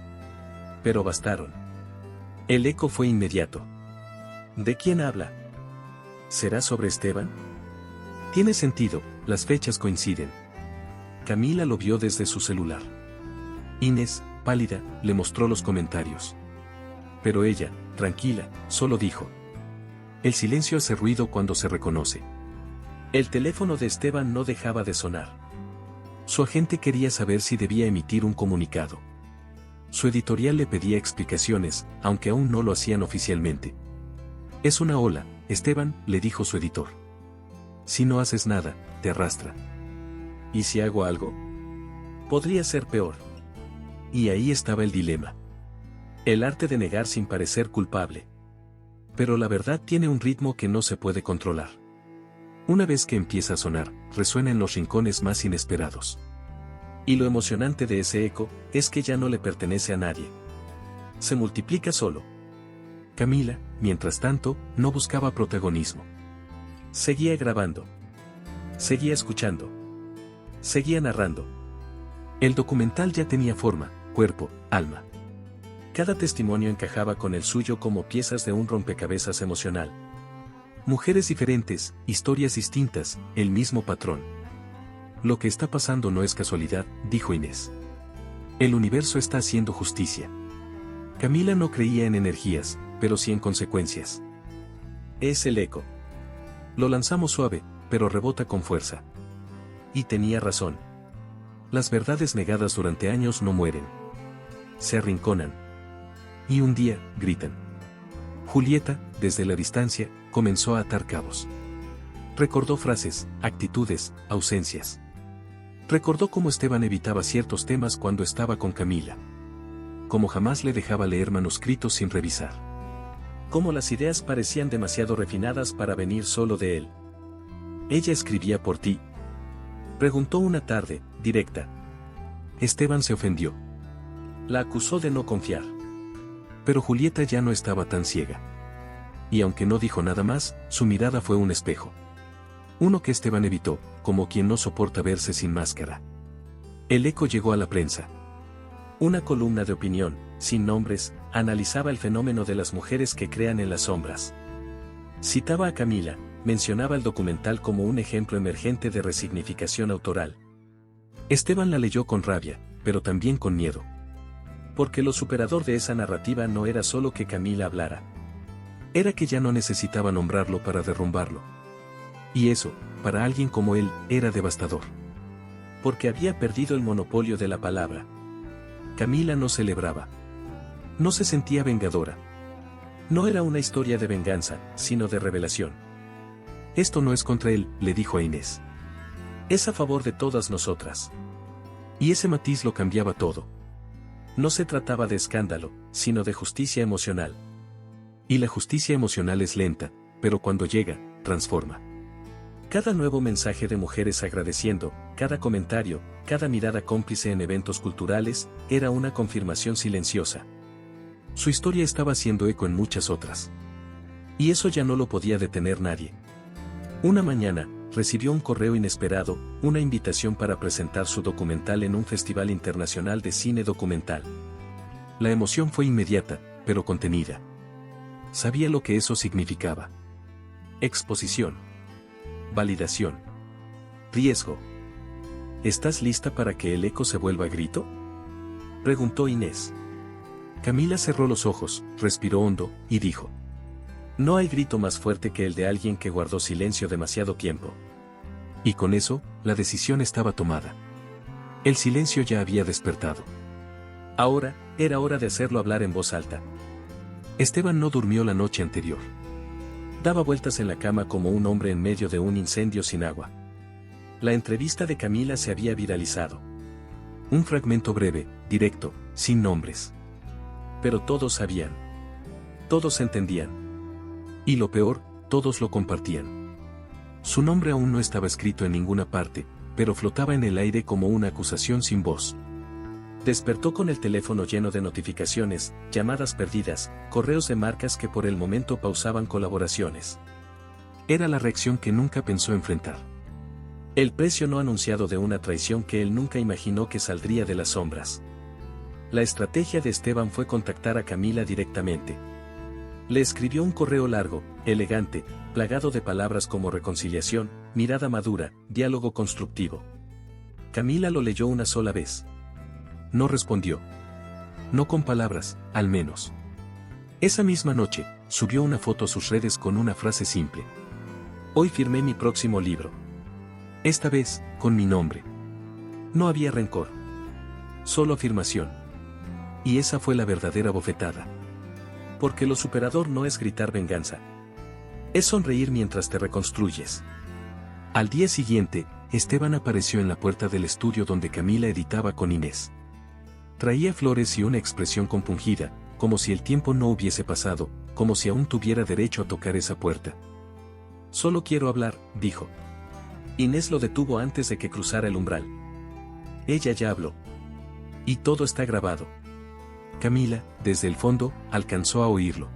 Pero bastaron. El eco fue inmediato. ¿De quién habla? ¿Será sobre Esteban? Tiene sentido, las fechas coinciden. Camila lo vio desde su celular. Inés, pálida, le mostró los comentarios. Pero ella, tranquila, solo dijo: el silencio hace ruido cuando se reconoce. El teléfono de Esteban no dejaba de sonar. Su agente quería saber si debía emitir un comunicado. Su editorial le pedía explicaciones, aunque aún no lo hacían oficialmente. Es una ola, Esteban, le dijo su editor. Si no haces nada, te arrastra. ¿Y si hago algo? Podría ser peor. Y ahí estaba el dilema. El arte de negar sin parecer culpable. Pero la verdad tiene un ritmo que no se puede controlar. Una vez que empieza a sonar, resuena en los rincones más inesperados. Y lo emocionante de ese eco, es que ya no le pertenece a nadie. Se multiplica solo. Camila, mientras tanto, no buscaba protagonismo. Seguía grabando. Seguía escuchando. Seguía narrando. El documental ya tenía forma, cuerpo, alma. Cada testimonio encajaba con el suyo como piezas de un rompecabezas emocional. Mujeres diferentes, historias distintas, el mismo patrón. Lo que está pasando no es casualidad, dijo Inés. El universo está haciendo justicia. Camila no creía en energías, pero sí en consecuencias. Es el eco. Lo lanzamos suave, pero rebota con fuerza. Y tenía razón. Las verdades negadas durante años no mueren. Se arrinconan. Y un día, gritan. Julieta, desde la distancia, comenzó a atar cabos. Recordó frases, actitudes, ausencias. Recordó cómo Esteban evitaba ciertos temas cuando estaba con Camila. Cómo jamás le dejaba leer manuscritos sin revisar. Cómo las ideas parecían demasiado refinadas para venir solo de él. Ella escribía por ti. Preguntó una tarde, directa. Esteban se ofendió. La acusó de no confiar. Pero Julieta ya no estaba tan ciega. Y aunque no dijo nada más, su mirada fue un espejo. Uno que Esteban evitó, como quien no soporta verse sin máscara. El eco llegó a la prensa. Una columna de opinión, sin nombres, analizaba el fenómeno de las mujeres que crean en las sombras. Citaba a Camila, mencionaba el documental como un ejemplo emergente de resignificación autoral. Esteban la leyó con rabia, pero también con miedo. Porque lo superador de esa narrativa no era solo que Camila hablara. Era que ya no necesitaba nombrarlo para derrumbarlo. Y eso, para alguien como él, era devastador. Porque había perdido el monopolio de la palabra. Camila no celebraba. No se sentía vengadora. No era una historia de venganza, sino de revelación. Esto no es contra él, le dijo a Inés. Es a favor de todas nosotras. Y ese matiz lo cambiaba todo. No se trataba de escándalo, sino de justicia emocional. Y la justicia emocional es lenta, pero cuando llega, transforma. Cada nuevo mensaje de mujeres agradeciendo, cada comentario, cada mirada cómplice en eventos culturales, era una confirmación silenciosa. Su historia estaba haciendo eco en muchas otras. Y eso ya no lo podía detener nadie. Una mañana, recibió un correo inesperado, una invitación para presentar su documental en un festival internacional de cine documental. La emoción fue inmediata, pero contenida. Sabía lo que eso significaba. Exposición. Validación. Riesgo. ¿Estás lista para que el eco se vuelva grito?, preguntó Inés. Camila cerró los ojos, respiró hondo, y dijo: no hay grito más fuerte que el de alguien que guardó silencio demasiado tiempo. Y con eso, la decisión estaba tomada. El silencio ya había despertado. Ahora, era hora de hacerlo hablar en voz alta. Esteban no durmió la noche anterior. Daba vueltas en la cama como un hombre en medio de un incendio sin agua. La entrevista de Camila se había viralizado. Un fragmento breve, directo, sin nombres. Pero todos sabían. Todos entendían. Y lo peor, todos lo compartían. Su nombre aún no estaba escrito en ninguna parte, pero flotaba en el aire como una acusación sin voz. Despertó con el teléfono lleno de notificaciones, llamadas perdidas, correos de marcas que por el momento pausaban colaboraciones. Era la reacción que nunca pensó enfrentar. El precio no anunciado de una traición que él nunca imaginó que saldría de las sombras. La estrategia de Esteban fue contactar a Camila directamente. Le escribió un correo largo, elegante, plagado de palabras como reconciliación, mirada madura, diálogo constructivo. Camila lo leyó una sola vez. No respondió. No con palabras, al menos. Esa misma noche, subió una foto a sus redes con una frase simple. Hoy firmé mi próximo libro. Esta vez, con mi nombre. No había rencor. Solo afirmación. Y esa fue la verdadera bofetada. Porque lo superador no es gritar venganza. Es sonreír mientras te reconstruyes. Al día siguiente, Esteban apareció en la puerta del estudio donde Camila editaba con Inés. Traía flores y una expresión compungida, como si el tiempo no hubiese pasado, como si aún tuviera derecho a tocar esa puerta. Solo quiero hablar, dijo. Inés lo detuvo antes de que cruzara el umbral. Ella ya habló. Y todo está grabado. Camila, desde el fondo, alcanzó a oírlo.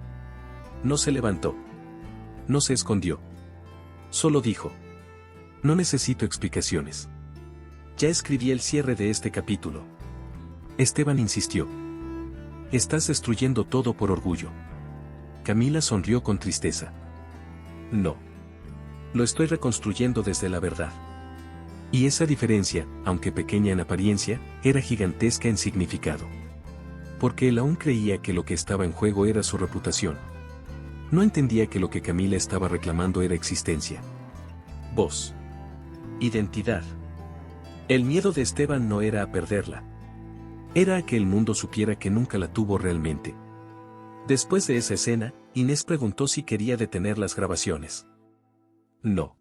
No se levantó. No se escondió. Solo dijo: no necesito explicaciones. Ya escribí el cierre de este capítulo. Esteban insistió. Estás destruyendo todo por orgullo. Camila sonrió con tristeza. No. Lo estoy reconstruyendo desde la verdad. Y esa diferencia, aunque pequeña en apariencia, era gigantesca en significado. Porque él aún creía que lo que estaba en juego era su reputación. No entendía que lo que Camila estaba reclamando era existencia. Voz. Identidad. El miedo de Esteban no era a perderla. Era a que el mundo supiera que nunca la tuvo realmente. Después de esa escena, Inés preguntó si quería detener las grabaciones. No.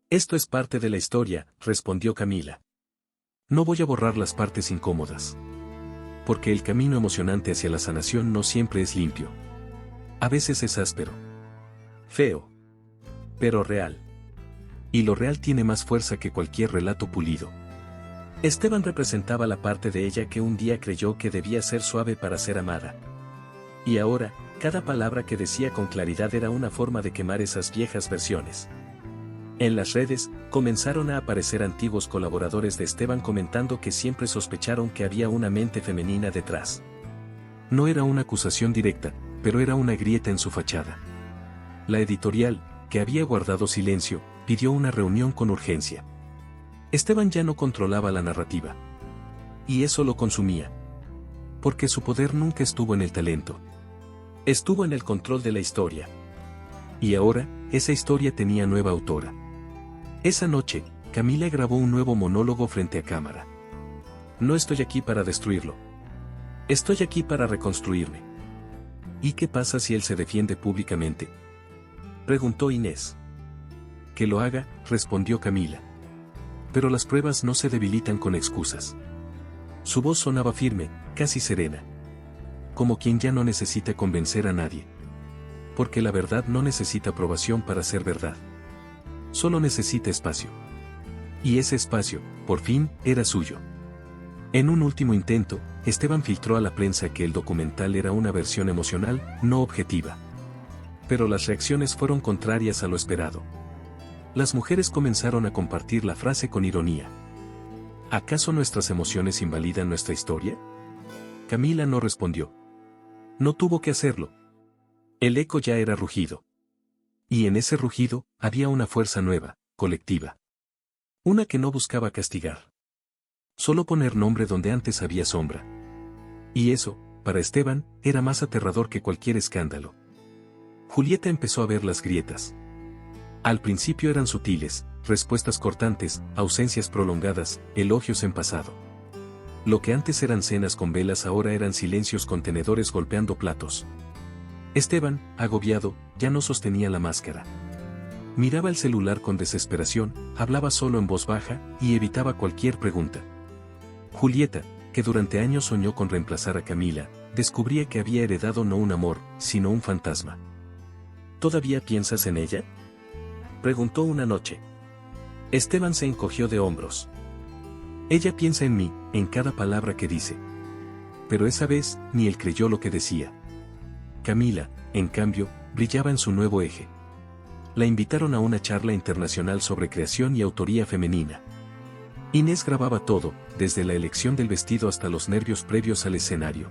Esto es parte de la historia, respondió Camila. No voy a borrar las partes incómodas. Porque el camino emocionante hacia la sanación no siempre es limpio. A veces es áspero. Feo. Pero real. Y lo real tiene más fuerza que cualquier relato pulido. Esteban representaba la parte de ella que un día creyó que debía ser suave para ser amada. Y ahora, cada palabra que decía con claridad era una forma de quemar esas viejas versiones. En las redes, comenzaron a aparecer antiguos colaboradores de Esteban comentando que siempre sospecharon que había una mente femenina detrás. No era una acusación directa, pero era una grieta en su fachada. La editorial, que había guardado silencio, pidió una reunión con urgencia. Esteban ya no controlaba la narrativa. Y eso lo consumía. Porque su poder nunca estuvo en el talento. Estuvo en el control de la historia. Y ahora, esa historia tenía nueva autora. Esa noche, Camila grabó un nuevo monólogo frente a cámara. No estoy aquí para destruirlo. Estoy aquí para reconstruirme. ¿Y qué pasa si él se defiende públicamente?, preguntó Inés. Que lo haga, respondió Camila. Pero las pruebas no se debilitan con excusas. Su voz sonaba firme, casi serena. Como quien ya no necesita convencer a nadie. Porque la verdad no necesita aprobación para ser verdad. Solo necesita espacio. Y ese espacio, por fin, era suyo. En un último intento, Esteban filtró a la prensa que el documental era una versión emocional, no objetiva. Pero las reacciones fueron contrarias a lo esperado. Las mujeres comenzaron a compartir la frase con ironía. ¿Acaso nuestras emociones invalidan nuestra historia? Camila no respondió. No tuvo que hacerlo. El eco ya era rugido. Y en ese rugido había una fuerza nueva, colectiva. Una que no buscaba castigar. Solo poner nombre donde antes había sombra. Y eso, para Esteban, era más aterrador que cualquier escándalo. Julieta empezó a ver las grietas. Al principio eran sutiles, respuestas cortantes, ausencias prolongadas, elogios en pasado. Lo que antes eran cenas con velas ahora eran silencios con tenedores golpeando platos. Esteban, agobiado, ya no sostenía la máscara. Miraba el celular con desesperación, hablaba solo en voz baja y evitaba cualquier pregunta. Julieta, que durante años soñó con reemplazar a Camila, descubría que había heredado no un amor, sino un fantasma. ¿Todavía piensas en ella?, preguntó una noche. Esteban se encogió de hombros. Ella piensa en mí, en cada palabra que dice. Pero esa vez, ni él creyó lo que decía. Camila, en cambio, brillaba en su nuevo eje. La invitaron a una charla internacional sobre creación y autoría femenina. Inés grababa todo, desde la elección del vestido hasta los nervios previos al escenario.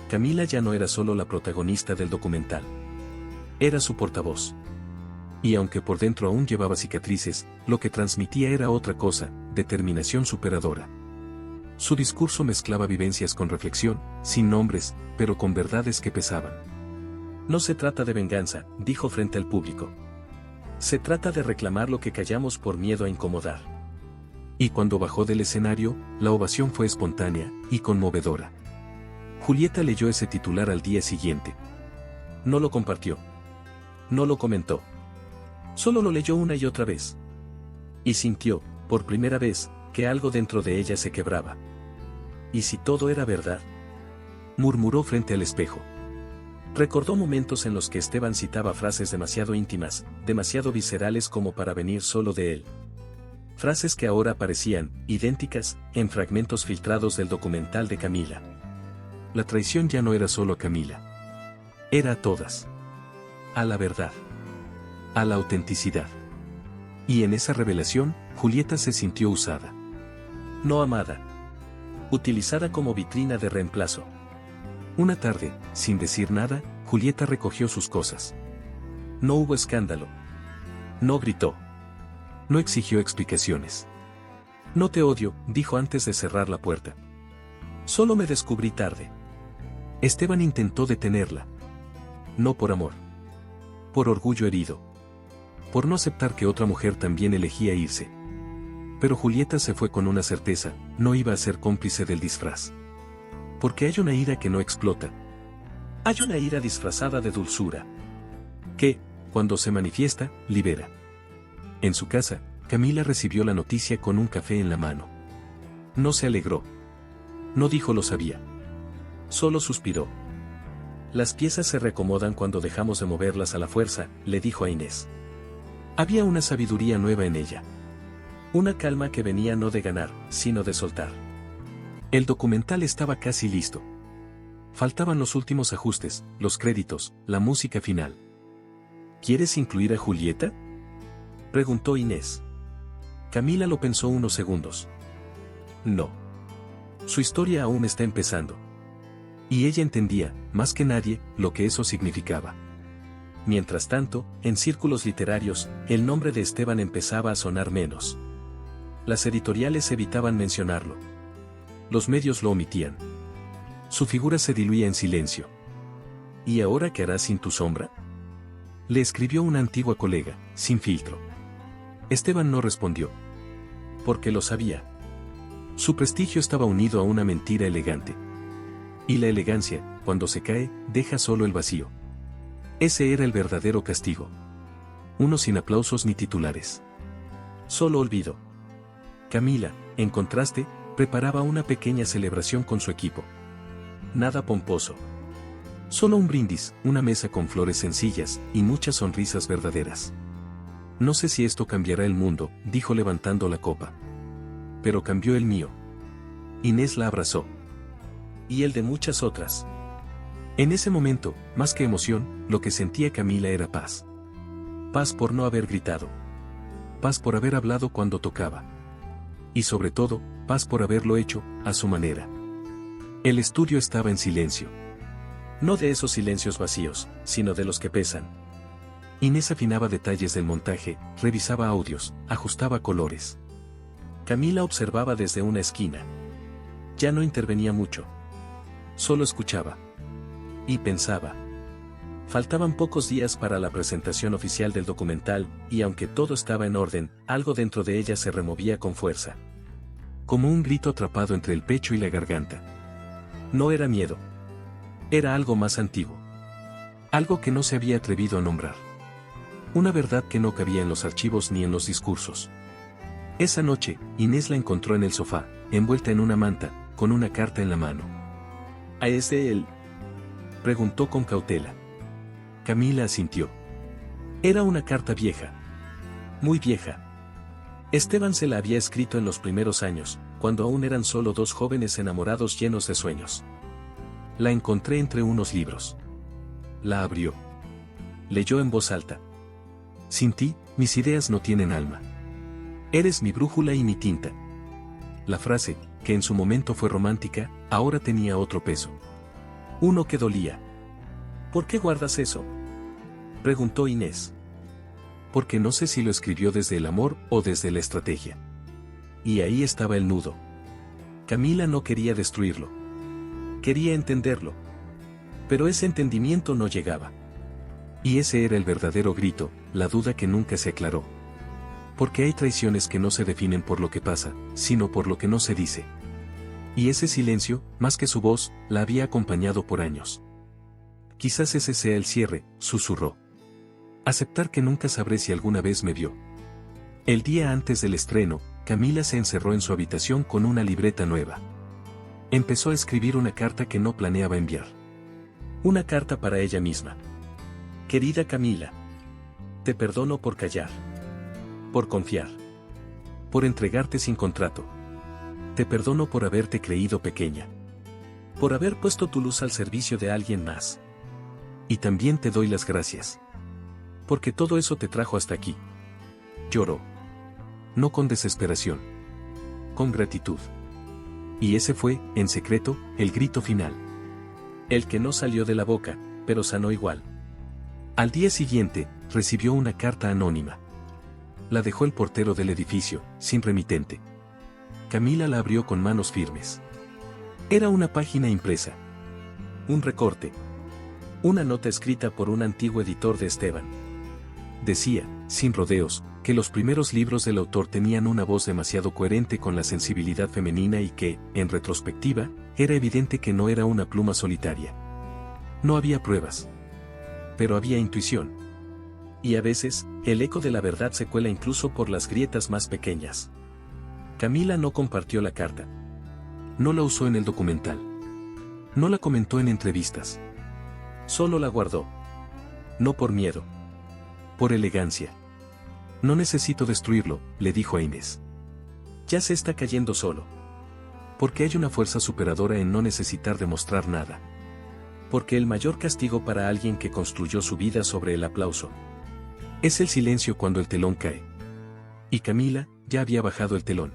Camila ya no era solo la protagonista del documental. Era su portavoz. Y aunque por dentro aún llevaba cicatrices, lo que transmitía era otra cosa, determinación superadora. Su discurso mezclaba vivencias con reflexión, sin nombres, pero con verdades que pesaban. No se trata de venganza, dijo frente al público. Se trata de reclamar lo que callamos por miedo a incomodar. Y cuando bajó del escenario, la ovación fue espontánea y conmovedora. Julieta leyó ese titular al día siguiente. No lo compartió. No lo comentó. Solo lo leyó una y otra vez. Y sintió, por primera vez, que algo dentro de ella se quebraba. ¿Y si todo era verdad?, murmuró frente al espejo. Recordó momentos en los que Esteban citaba frases demasiado íntimas, demasiado viscerales como para venir solo de él. Frases que ahora parecían idénticas en fragmentos filtrados del documental de Camila. La traición ya no era solo a Camila. Era a todas. A la verdad. A la autenticidad. Y en esa revelación, Julieta se sintió usada. No amada. Utilizada como vitrina de reemplazo. Una tarde, sin decir nada, Julieta recogió sus cosas. No hubo escándalo. No gritó. No exigió explicaciones. No te odio, dijo antes de cerrar la puerta. Solo me descubrí tarde. Esteban intentó detenerla. No por amor. Por orgullo herido. Por no aceptar que otra mujer también elegía irse. Pero Julieta se fue con una certeza, no iba a ser cómplice del disfraz. Porque hay una ira que no explota. Hay una ira disfrazada de dulzura. Que, cuando se manifiesta, libera. En su casa, Camila recibió la noticia con un café en la mano. No se alegró. No dijo lo sabía. Solo suspiró. Las piezas se reacomodan cuando dejamos de moverlas a la fuerza, le dijo a Inés. Había una sabiduría nueva en ella. Una calma que venía no de ganar, sino de soltar. El documental estaba casi listo. Faltaban los últimos ajustes, los créditos, la música final. ¿Quieres incluir a Julieta?, preguntó Inés. Camila lo pensó unos segundos. No. Su historia aún está empezando. Y ella entendía, más que nadie, lo que eso significaba. Mientras tanto, en círculos literarios, el nombre de Esteban empezaba a sonar menos. Las editoriales evitaban mencionarlo. Los medios lo omitían. Su figura se diluía en silencio. ¿Y ahora qué harás sin tu sombra?, le escribió una antigua colega, sin filtro. Esteban no respondió. Porque lo sabía. Su prestigio estaba unido a una mentira elegante. Y la elegancia, cuando se cae, deja solo el vacío. Ese era el verdadero castigo. Uno sin aplausos ni titulares. Solo olvido. Camila, en contraste, preparaba una pequeña celebración con su equipo. Nada pomposo. Solo un brindis, una mesa con flores sencillas, y muchas sonrisas verdaderas. No sé si esto cambiará el mundo, dijo levantando la copa. Pero cambió el mío. Inés la abrazó. Y el de muchas otras. En ese momento, más que emoción, lo que sentía Camila era paz. Paz por no haber gritado. paz por haber hablado cuando tocaba. Y sobre todo, paz por haberlo hecho, a su manera. El estudio estaba en silencio. No de esos silencios vacíos, sino de los que pesan. Inés afinaba detalles del montaje, revisaba audios, ajustaba colores. Camila observaba desde una esquina. Ya no intervenía mucho. Solo escuchaba. Y pensaba. Faltaban pocos días para la presentación oficial del documental, y aunque todo estaba en orden, algo dentro de ella se removía con fuerza. Como un grito atrapado entre el pecho y la garganta. No era miedo. Era algo más antiguo. Algo que no se había atrevido a nombrar. Una verdad que no cabía en los archivos ni en los discursos. Esa noche, Inés la encontró en el sofá, envuelta en una manta, con una carta en la mano. ¿Ah, es de él?, preguntó con cautela. Camila asintió. Era una carta vieja. Muy vieja. Esteban se la había escrito en los primeros años, cuando aún eran solo dos jóvenes enamorados llenos de sueños. La encontré entre unos libros. La abrió. Leyó en voz alta. Sin ti, mis ideas no tienen alma. Eres mi brújula y mi tinta. La frase, que en su momento fue romántica, ahora tenía otro peso. Uno que dolía. ¿Por qué guardas eso?, preguntó Inés. Porque no sé si lo escribió desde el amor o desde la estrategia. Y ahí estaba el nudo. Camila no quería destruirlo. Quería entenderlo. Pero ese entendimiento no llegaba. Y ese era el verdadero grito, la duda que nunca se aclaró. Porque hay traiciones que no se definen por lo que pasa, sino por lo que no se dice. Y ese silencio, más que su voz, la había acompañado por años. Quizás ese sea el cierre, susurró. Aceptar que nunca sabré si alguna vez me vio. El día antes del estreno, Camila se encerró en su habitación con una libreta nueva. Empezó a escribir una carta que no planeaba enviar. Una carta para ella misma. Querida Camila. Te perdono por callar. Por confiar. Por entregarte sin contrato. Te perdono por haberte creído pequeña. Por haber puesto tu luz al servicio de alguien más. Y también te doy las gracias. Porque todo eso te trajo hasta aquí. Lloró. No con desesperación. Con gratitud. Y ese fue, en secreto, el grito final. El que no salió de la boca, pero sanó igual. Al día siguiente, recibió una carta anónima. La dejó el portero del edificio, sin remitente. Camila la abrió con manos firmes. Era una página impresa. Un recorte. Una nota escrita por un antiguo editor de Esteban. Decía, sin rodeos, que los primeros libros del autor tenían una voz demasiado coherente con la sensibilidad femenina y que, en retrospectiva, era evidente que no era una pluma solitaria. No había pruebas. Pero había intuición. Y a veces, el eco de la verdad se cuela incluso por las grietas más pequeñas. Camila no compartió la carta. No la usó en el documental. No la comentó en entrevistas. Solo la guardó. No por miedo. Por elegancia. No necesito destruirlo, le dijo a Inés. Ya se está cayendo solo. Porque hay una fuerza superadora en no necesitar demostrar nada. Porque el mayor castigo para alguien que construyó su vida sobre el aplauso es el silencio cuando el telón cae. Y Camila, ya había bajado el telón.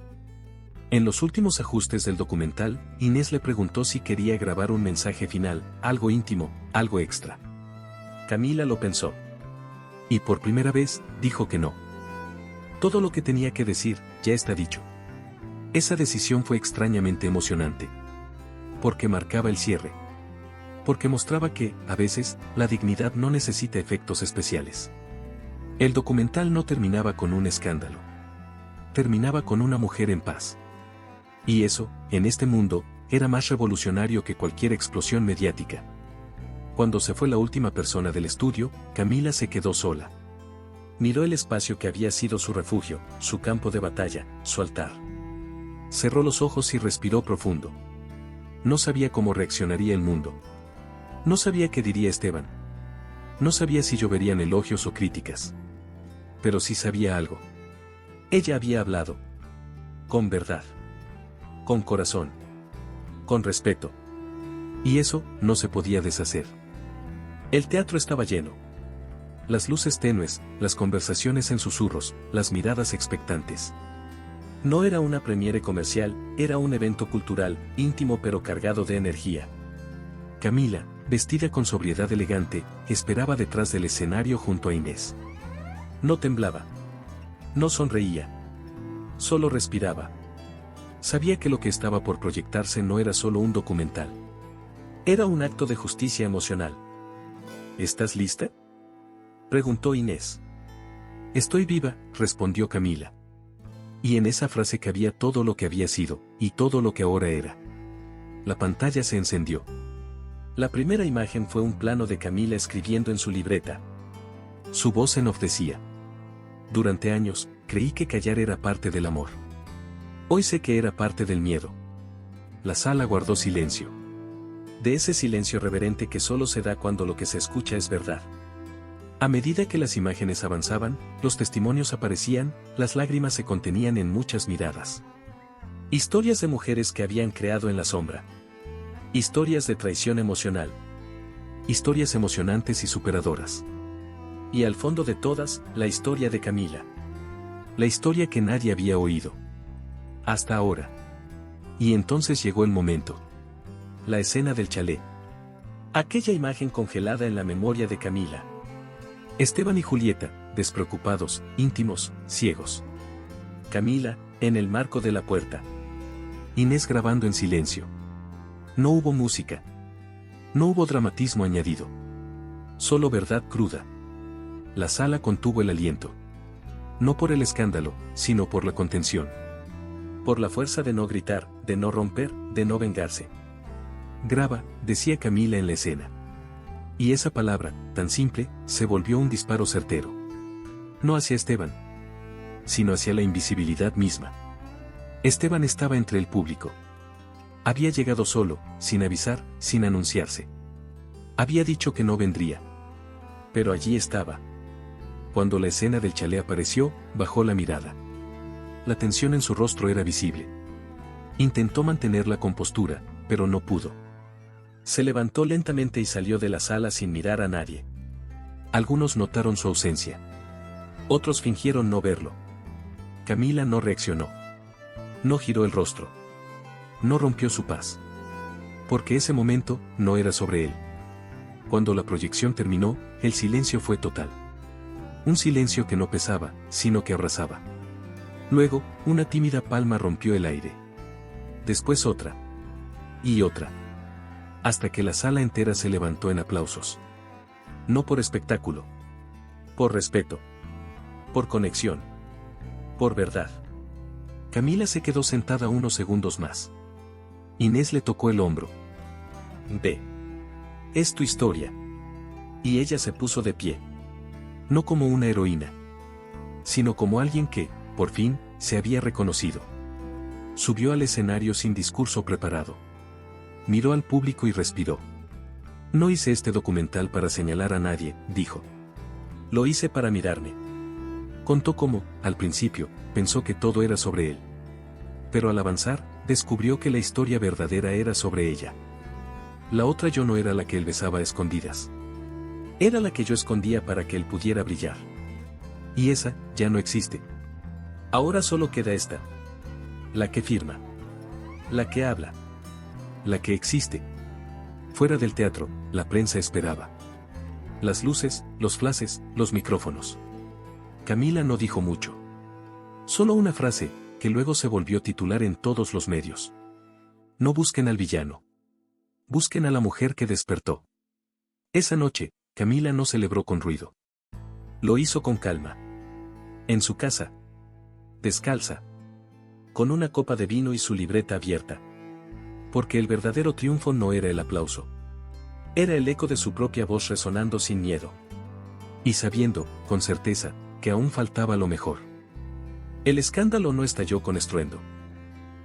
En los últimos ajustes del documental, Inés le preguntó si quería grabar un mensaje final, algo íntimo, algo extra. Camila lo pensó. Y por primera vez, dijo que no. Todo lo que tenía que decir, ya está dicho. Esa decisión fue extrañamente emocionante. Porque marcaba el cierre. Porque mostraba que, a veces, la dignidad no necesita efectos especiales. El documental no terminaba con un escándalo. Terminaba con una mujer en paz. Y eso, en este mundo, era más revolucionario que cualquier explosión mediática. Cuando se fue la última persona del estudio, Camila se quedó sola. Miró el espacio que había sido su refugio, su campo de batalla, su altar. Cerró los ojos y respiró profundo. No sabía cómo reaccionaría el mundo. No sabía qué diría Esteban. No sabía si lloverían elogios o críticas. Pero sí sabía algo. Ella había hablado. Con verdad. Con corazón. Con respeto. Y eso no se podía deshacer. El teatro estaba lleno. Las luces tenues, las conversaciones en susurros, las miradas expectantes. No era una premiere comercial, era un evento cultural, íntimo pero cargado de energía. Camila, vestida con sobriedad elegante, esperaba detrás del escenario junto a Inés. No temblaba. No sonreía. Solo respiraba. Sabía que lo que estaba por proyectarse no era solo un documental. Era un acto de justicia emocional. ¿Estás lista?, preguntó Inés. Estoy viva, respondió Camila. Y en esa frase cabía todo lo que había sido, y todo lo que ahora era. La pantalla se encendió. La primera imagen fue un plano de Camila escribiendo en su libreta. Su voz en off decía: durante años, creí que callar era parte del amor. Hoy sé que era parte del miedo. La sala guardó silencio. De ese silencio reverente que solo se da cuando lo que se escucha es verdad. A medida que las imágenes avanzaban, los testimonios aparecían, las lágrimas se contenían en muchas miradas. Historias de mujeres que habían creado en la sombra. Historias de traición emocional. Historias emocionantes y superadoras. Y al fondo de todas, la historia de Camila. La historia que nadie había oído. Hasta ahora. Y entonces llegó el momento. La escena del chalet. Aquella imagen congelada en la memoria de Camila. Esteban y Julieta, despreocupados, íntimos, ciegos. Camila, en el marco de la puerta. Inés grabando en silencio. No hubo música. No hubo dramatismo añadido. Solo verdad cruda. La sala contuvo el aliento. No por el escándalo, sino por la contención. Por la fuerza de no gritar, de no romper, de no vengarse. Graba, decía Camila en la escena. Y esa palabra, tan simple, se volvió un disparo certero. No hacia Esteban, sino hacia la invisibilidad misma. Esteban estaba entre el público. Había llegado solo, sin avisar, sin anunciarse. Había dicho que no vendría. Pero allí estaba. Cuando la escena del chalet apareció, bajó la mirada. La tensión en su rostro era visible. Intentó mantener la compostura, pero no pudo. Se levantó lentamente y salió de la sala sin mirar a nadie. Algunos notaron su ausencia. Otros fingieron no verlo. Camila no reaccionó. No giró el rostro. No rompió su paz. Porque ese momento no era sobre él. Cuando la proyección terminó, el silencio fue total. Un silencio que no pesaba, sino que abrazaba. Luego, una tímida palma rompió el aire. Después otra. Y otra. Hasta que la sala entera se levantó en aplausos. No por espectáculo. Por respeto. Por conexión. Por verdad. Camila se quedó sentada unos segundos más. Inés le tocó el hombro. Ve. Es tu historia. Y ella se puso de pie. No como una heroína. Sino como alguien que, por fin, se había reconocido. Subió al escenario sin discurso preparado. Miró al público y respiró. No hice este documental para señalar a nadie, dijo. Lo hice para mirarme. Contó cómo, al principio, pensó que todo era sobre él. Pero al avanzar, descubrió que la historia verdadera era sobre ella. La otra yo no era la que él besaba a escondidas. Era la que yo escondía para que él pudiera brillar. Y esa, ya no existe. Ahora solo queda esta. La que firma. La que habla. La que existe. Fuera del teatro, la prensa esperaba. Las luces, los flashes, los micrófonos. Camila no dijo mucho. Solo una frase, que luego se volvió titular en todos los medios. No busquen al villano. Busquen a la mujer que despertó. Esa noche, Camila no celebró con ruido. Lo hizo con calma. En su casa. Descalza. Con una copa de vino y su libreta abierta. Porque el verdadero triunfo no era el aplauso. Era el eco de su propia voz resonando sin miedo. Y sabiendo, con certeza, que aún faltaba lo mejor. El escándalo no estalló con estruendo.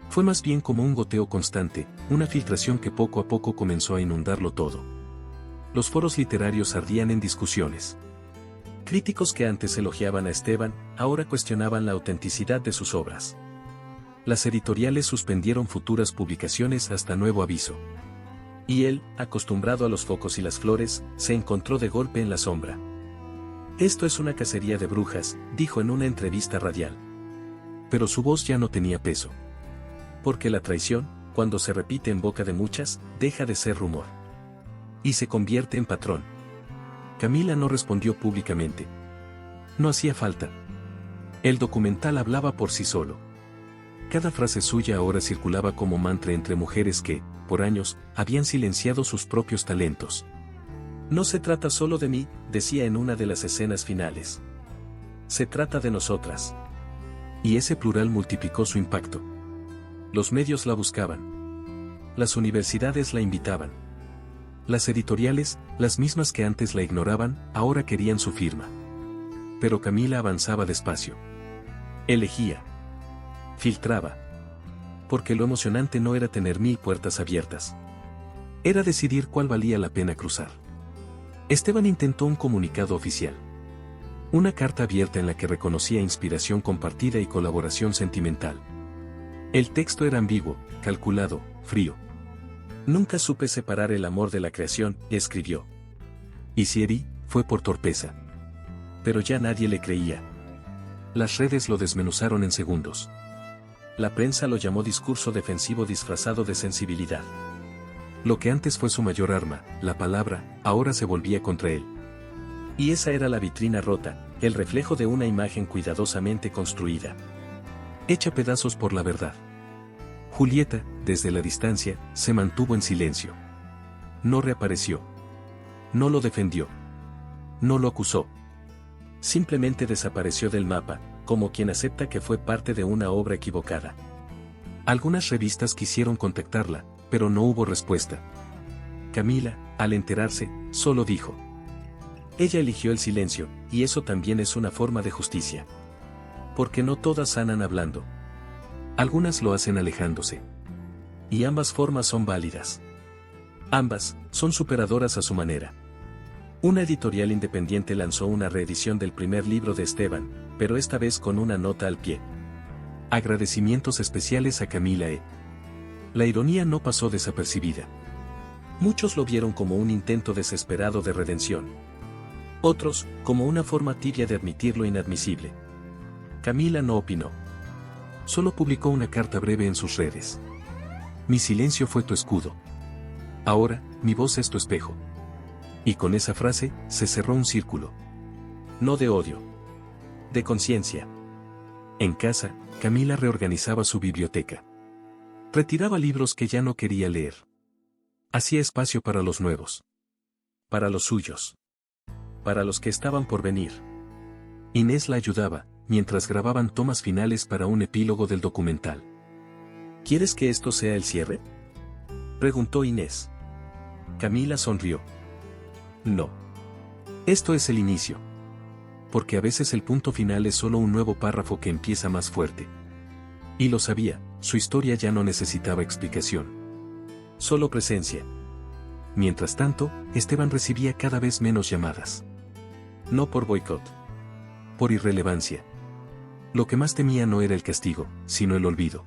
Fue más bien como un goteo constante, una filtración que poco a poco comenzó a inundarlo todo. Los foros literarios ardían en discusiones. Críticos que antes elogiaban a Esteban, ahora cuestionaban la autenticidad de sus obras. Las editoriales suspendieron futuras publicaciones hasta nuevo aviso. Y él, acostumbrado a los focos y las flores, se encontró de golpe en la sombra. Esto es una cacería de brujas, dijo en una entrevista radial. Pero su voz ya no tenía peso. Porque la traición, cuando se repite en boca de muchas, deja de ser rumor. Y se convierte en patrón. Camila no respondió públicamente. No hacía falta. El documental hablaba por sí solo. Cada frase suya ahora circulaba como mantra entre mujeres que, por años, habían silenciado sus propios talentos. No se trata solo de mí, decía en una de las escenas finales. Se trata de nosotras. Y ese plural multiplicó su impacto. Los medios la buscaban. Las universidades la invitaban. Las editoriales, las mismas que antes la ignoraban, ahora querían su firma. Pero Camila avanzaba despacio. Elegía. Filtraba. Porque lo emocionante no era tener 1000 puertas abiertas. Era decidir cuál valía la pena cruzar. Esteban intentó un comunicado oficial. Una carta abierta en la que reconocía inspiración compartida y colaboración sentimental. El texto era ambiguo, calculado, frío. Nunca supe separar el amor de la creación, escribió. Y si herí, fue por torpeza. Pero ya nadie le creía. Las redes lo desmenuzaron en segundos. La prensa lo llamó discurso defensivo disfrazado de sensibilidad. Lo que antes fue su mayor arma, la palabra, ahora se volvía contra él. Y esa era la vitrina rota, el reflejo de una imagen cuidadosamente construida. Hecha pedazos por la verdad. Julieta, desde la distancia, se mantuvo en silencio. No reapareció. No lo defendió. No lo acusó. Simplemente desapareció del mapa, como quien acepta que fue parte de una obra equivocada. Algunas revistas quisieron contactarla, pero no hubo respuesta. Camila, al enterarse, solo dijo. Ella eligió el silencio, y eso también es una forma de justicia. Porque no todas sanan hablando. Algunas lo hacen alejándose. Y ambas formas son válidas. Ambas, son superadoras a su manera. Una editorial independiente lanzó una reedición del primer libro de Esteban, pero esta vez con una nota al pie. Agradecimientos especiales a Camila E. La ironía no pasó desapercibida. Muchos lo vieron como un intento desesperado de redención. Otros, como una forma tibia de admitir lo inadmisible. Camila no opinó. Solo publicó una carta breve en sus redes. Mi silencio fue tu escudo. Ahora, mi voz es tu espejo. Y con esa frase, se cerró un círculo. No de odio. De conciencia. En casa, Camila reorganizaba su biblioteca. Retiraba libros que ya no quería leer. Hacía espacio para los nuevos. Para los suyos. Para los que estaban por venir. Inés la ayudaba, mientras grababan tomas finales para un epílogo del documental. ¿Quieres que esto sea el cierre?, preguntó Inés. Camila sonrió. No. Esto es el inicio. Porque a veces el punto final es solo un nuevo párrafo que empieza más fuerte. Y lo sabía, su historia ya no necesitaba explicación. Solo presencia. Mientras tanto, Esteban recibía cada vez menos llamadas. No por boicot. Por irrelevancia. Lo que más temía no era el castigo, sino el olvido.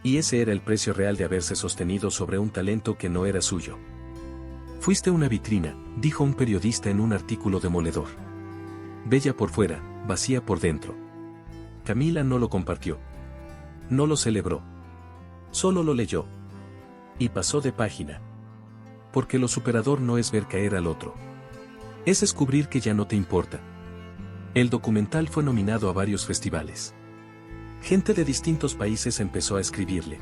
Y ese era el precio real de haberse sostenido sobre un talento que no era suyo. Fuiste una vitrina, dijo un periodista en un artículo demoledor. Bella por fuera, vacía por dentro. Camila no lo compartió. No lo celebró. Solo lo leyó. Y pasó de página. Porque lo superador no es ver caer al otro. Es descubrir que ya no te importa. El documental fue nominado a varios festivales. Gente de distintos países empezó a escribirle.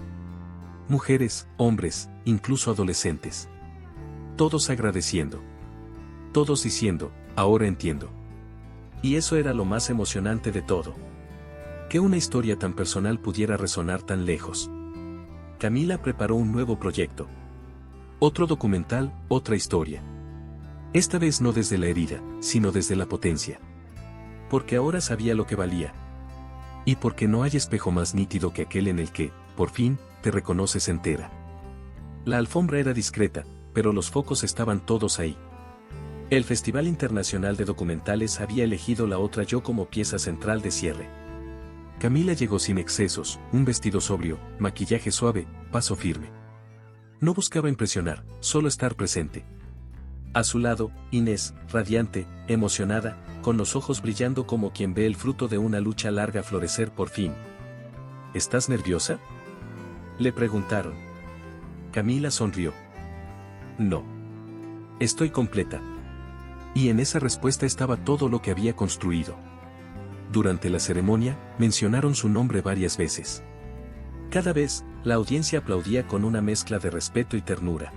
Mujeres, hombres, incluso adolescentes. Todos agradeciendo. Todos diciendo, ahora entiendo. Y eso era lo más emocionante de todo. Que una historia tan personal pudiera resonar tan lejos. Camila preparó un nuevo proyecto. Otro documental, otra historia. Esta vez no desde la herida, sino desde la potencia. Porque ahora sabía lo que valía. Y porque no hay espejo más nítido que aquel en el que, por fin, te reconoces entera. La alfombra era discreta, pero los focos estaban todos ahí. El Festival Internacional de Documentales había elegido La otra yo como pieza central de cierre. Camila llegó sin excesos, un vestido sobrio, maquillaje suave, paso firme. No buscaba impresionar, solo estar presente. A su lado, Inés, radiante, emocionada, con los ojos brillando como quien ve el fruto de una lucha larga florecer por fin. ¿Estás nerviosa?, le preguntaron. Camila sonrió. No. Estoy completa. Y en esa respuesta estaba todo lo que había construido. Durante la ceremonia, mencionaron su nombre varias veces. Cada vez, la audiencia aplaudía con una mezcla de respeto y ternura.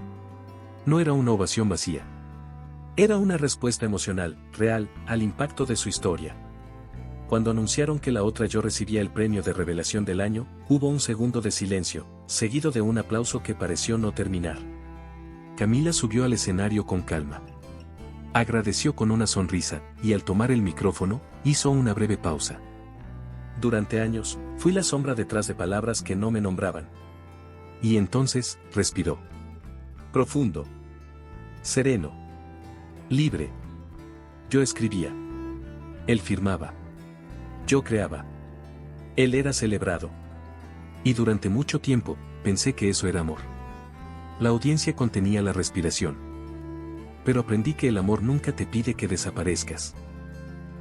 No era una ovación vacía. Era una respuesta emocional, real, al impacto de su historia. Cuando anunciaron que la otra yo recibía el premio de revelación del año, hubo un segundo de silencio, seguido de un aplauso que pareció no terminar. Camila subió al escenario con calma. Agradeció con una sonrisa, y al tomar el micrófono, hizo una breve pausa. Durante años, fui la sombra detrás de palabras que no me nombraban. Y entonces, respiró. Profundo. Sereno. Libre. Yo escribía. Él firmaba. Yo creaba. Él era celebrado. Y durante mucho tiempo, pensé que eso era amor. La audiencia contenía la respiración. Pero aprendí que el amor nunca te pide que desaparezcas.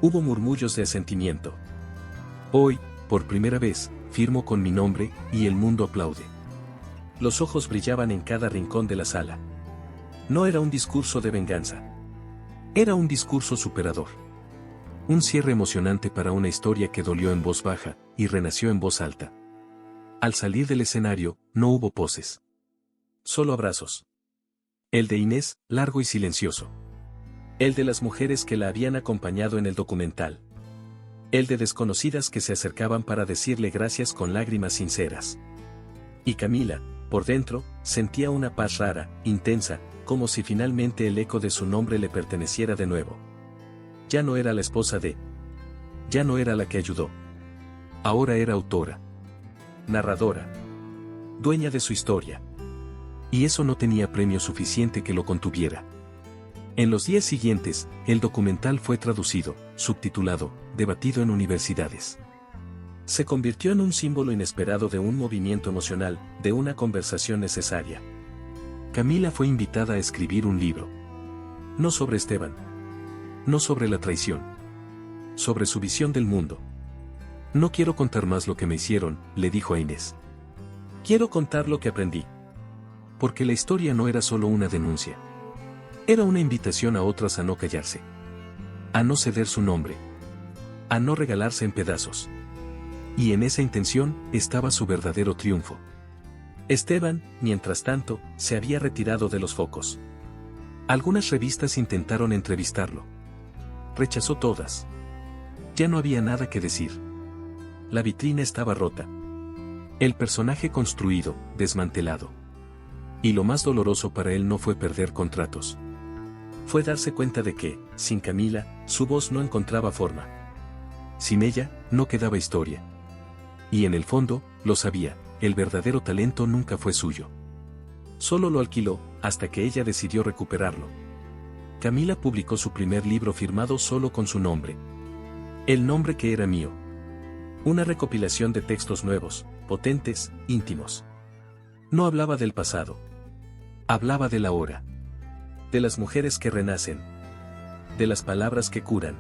Hubo murmullos de asentimiento. Hoy, por primera vez, firmo con mi nombre, y el mundo aplaude. Los ojos brillaban en cada rincón de la sala. No era un discurso de venganza. Era un discurso superador. Un cierre emocionante para una historia que dolió en voz baja, y renació en voz alta. Al salir del escenario, no hubo poses. Solo abrazos. El de Inés, largo y silencioso. El de las mujeres que la habían acompañado en el documental. El de desconocidas que se acercaban para decirle gracias con lágrimas sinceras. Y Camila, por dentro, sentía una paz rara, intensa, como si finalmente el eco de su nombre le perteneciera de nuevo. Ya no era la esposa de. Ya no era la que ayudó. Ahora era autora. Narradora. Dueña de su historia. Y eso no tenía premio suficiente que lo contuviera. En los días siguientes, el documental fue traducido, subtitulado, debatido en universidades. Se convirtió en un símbolo inesperado de un movimiento emocional, de una conversación necesaria. Camila fue invitada a escribir un libro. No sobre Esteban. No sobre la traición. Sobre su visión del mundo. No quiero contar más lo que me hicieron, le dijo a Inés. Quiero contar lo que aprendí. Porque la historia no era solo una denuncia. Era una invitación a otras a no callarse. A no ceder su nombre. A no regalarse en pedazos. Y en esa intención estaba su verdadero triunfo. Esteban, mientras tanto, se había retirado de los focos. Algunas revistas intentaron entrevistarlo. Rechazó todas. Ya no había nada que decir. La vitrina estaba rota. El personaje construido, desmantelado. Y lo más doloroso para él no fue perder contratos. Fue darse cuenta de que, sin Camila, su voz no encontraba forma. Sin ella, no quedaba historia. Y en el fondo, lo sabía, el verdadero talento nunca fue suyo. Solo lo alquiló, hasta que ella decidió recuperarlo. Camila publicó su primer libro firmado solo con su nombre. El nombre que era mío. Una recopilación de textos nuevos, potentes, íntimos. No hablaba del pasado. Hablaba de la hora. De las mujeres que renacen. De las palabras que curan.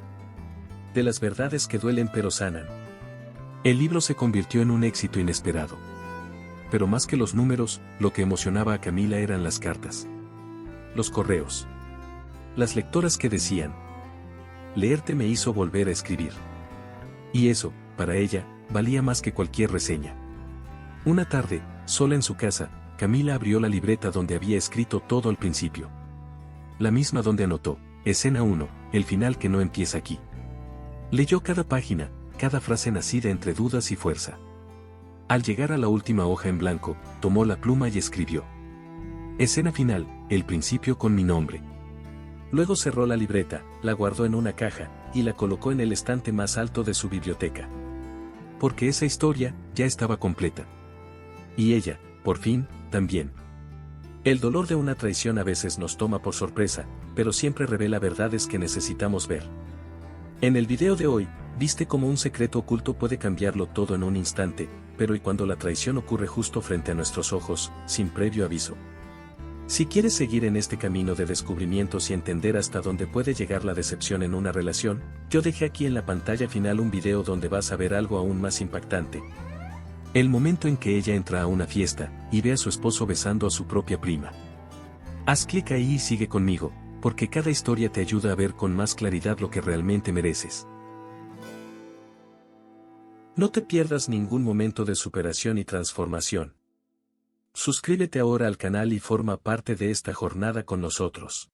De las verdades que duelen pero sanan. El libro se convirtió en un éxito inesperado. Pero más que los números, lo que emocionaba a Camila eran las cartas. Los correos. Las lectoras que decían: leerte me hizo volver a escribir. Y eso, para ella, valía más que cualquier reseña. Una tarde, sola en su casa, Camila abrió la libreta donde había escrito todo al principio. La misma donde anotó, escena 1, el final que no empieza aquí. Leyó cada página, cada frase nacida entre dudas y fuerza. Al llegar a la última hoja en blanco, tomó la pluma y escribió: escena final, el principio con mi nombre. Luego cerró la libreta, la guardó en una caja, y la colocó en el estante más alto de su biblioteca. Porque esa historia, ya estaba completa. Y ella, por fin, también. El dolor de una traición a veces nos toma por sorpresa, pero siempre revela verdades que necesitamos ver. En el video de hoy, viste cómo un secreto oculto puede cambiarlo todo en un instante, pero ¿y cuando la traición ocurre justo frente a nuestros ojos, sin previo aviso? Si quieres seguir en este camino de descubrimientos y entender hasta dónde puede llegar la decepción en una relación, yo dejé aquí en la pantalla final un video donde vas a ver algo aún más impactante. El momento en que ella entra a una fiesta y ve a su esposo besando a su propia prima. Haz clic ahí y sigue conmigo, porque cada historia te ayuda a ver con más claridad lo que realmente mereces. No te pierdas ningún momento de superación y transformación. Suscríbete ahora al canal y forma parte de esta jornada con nosotros.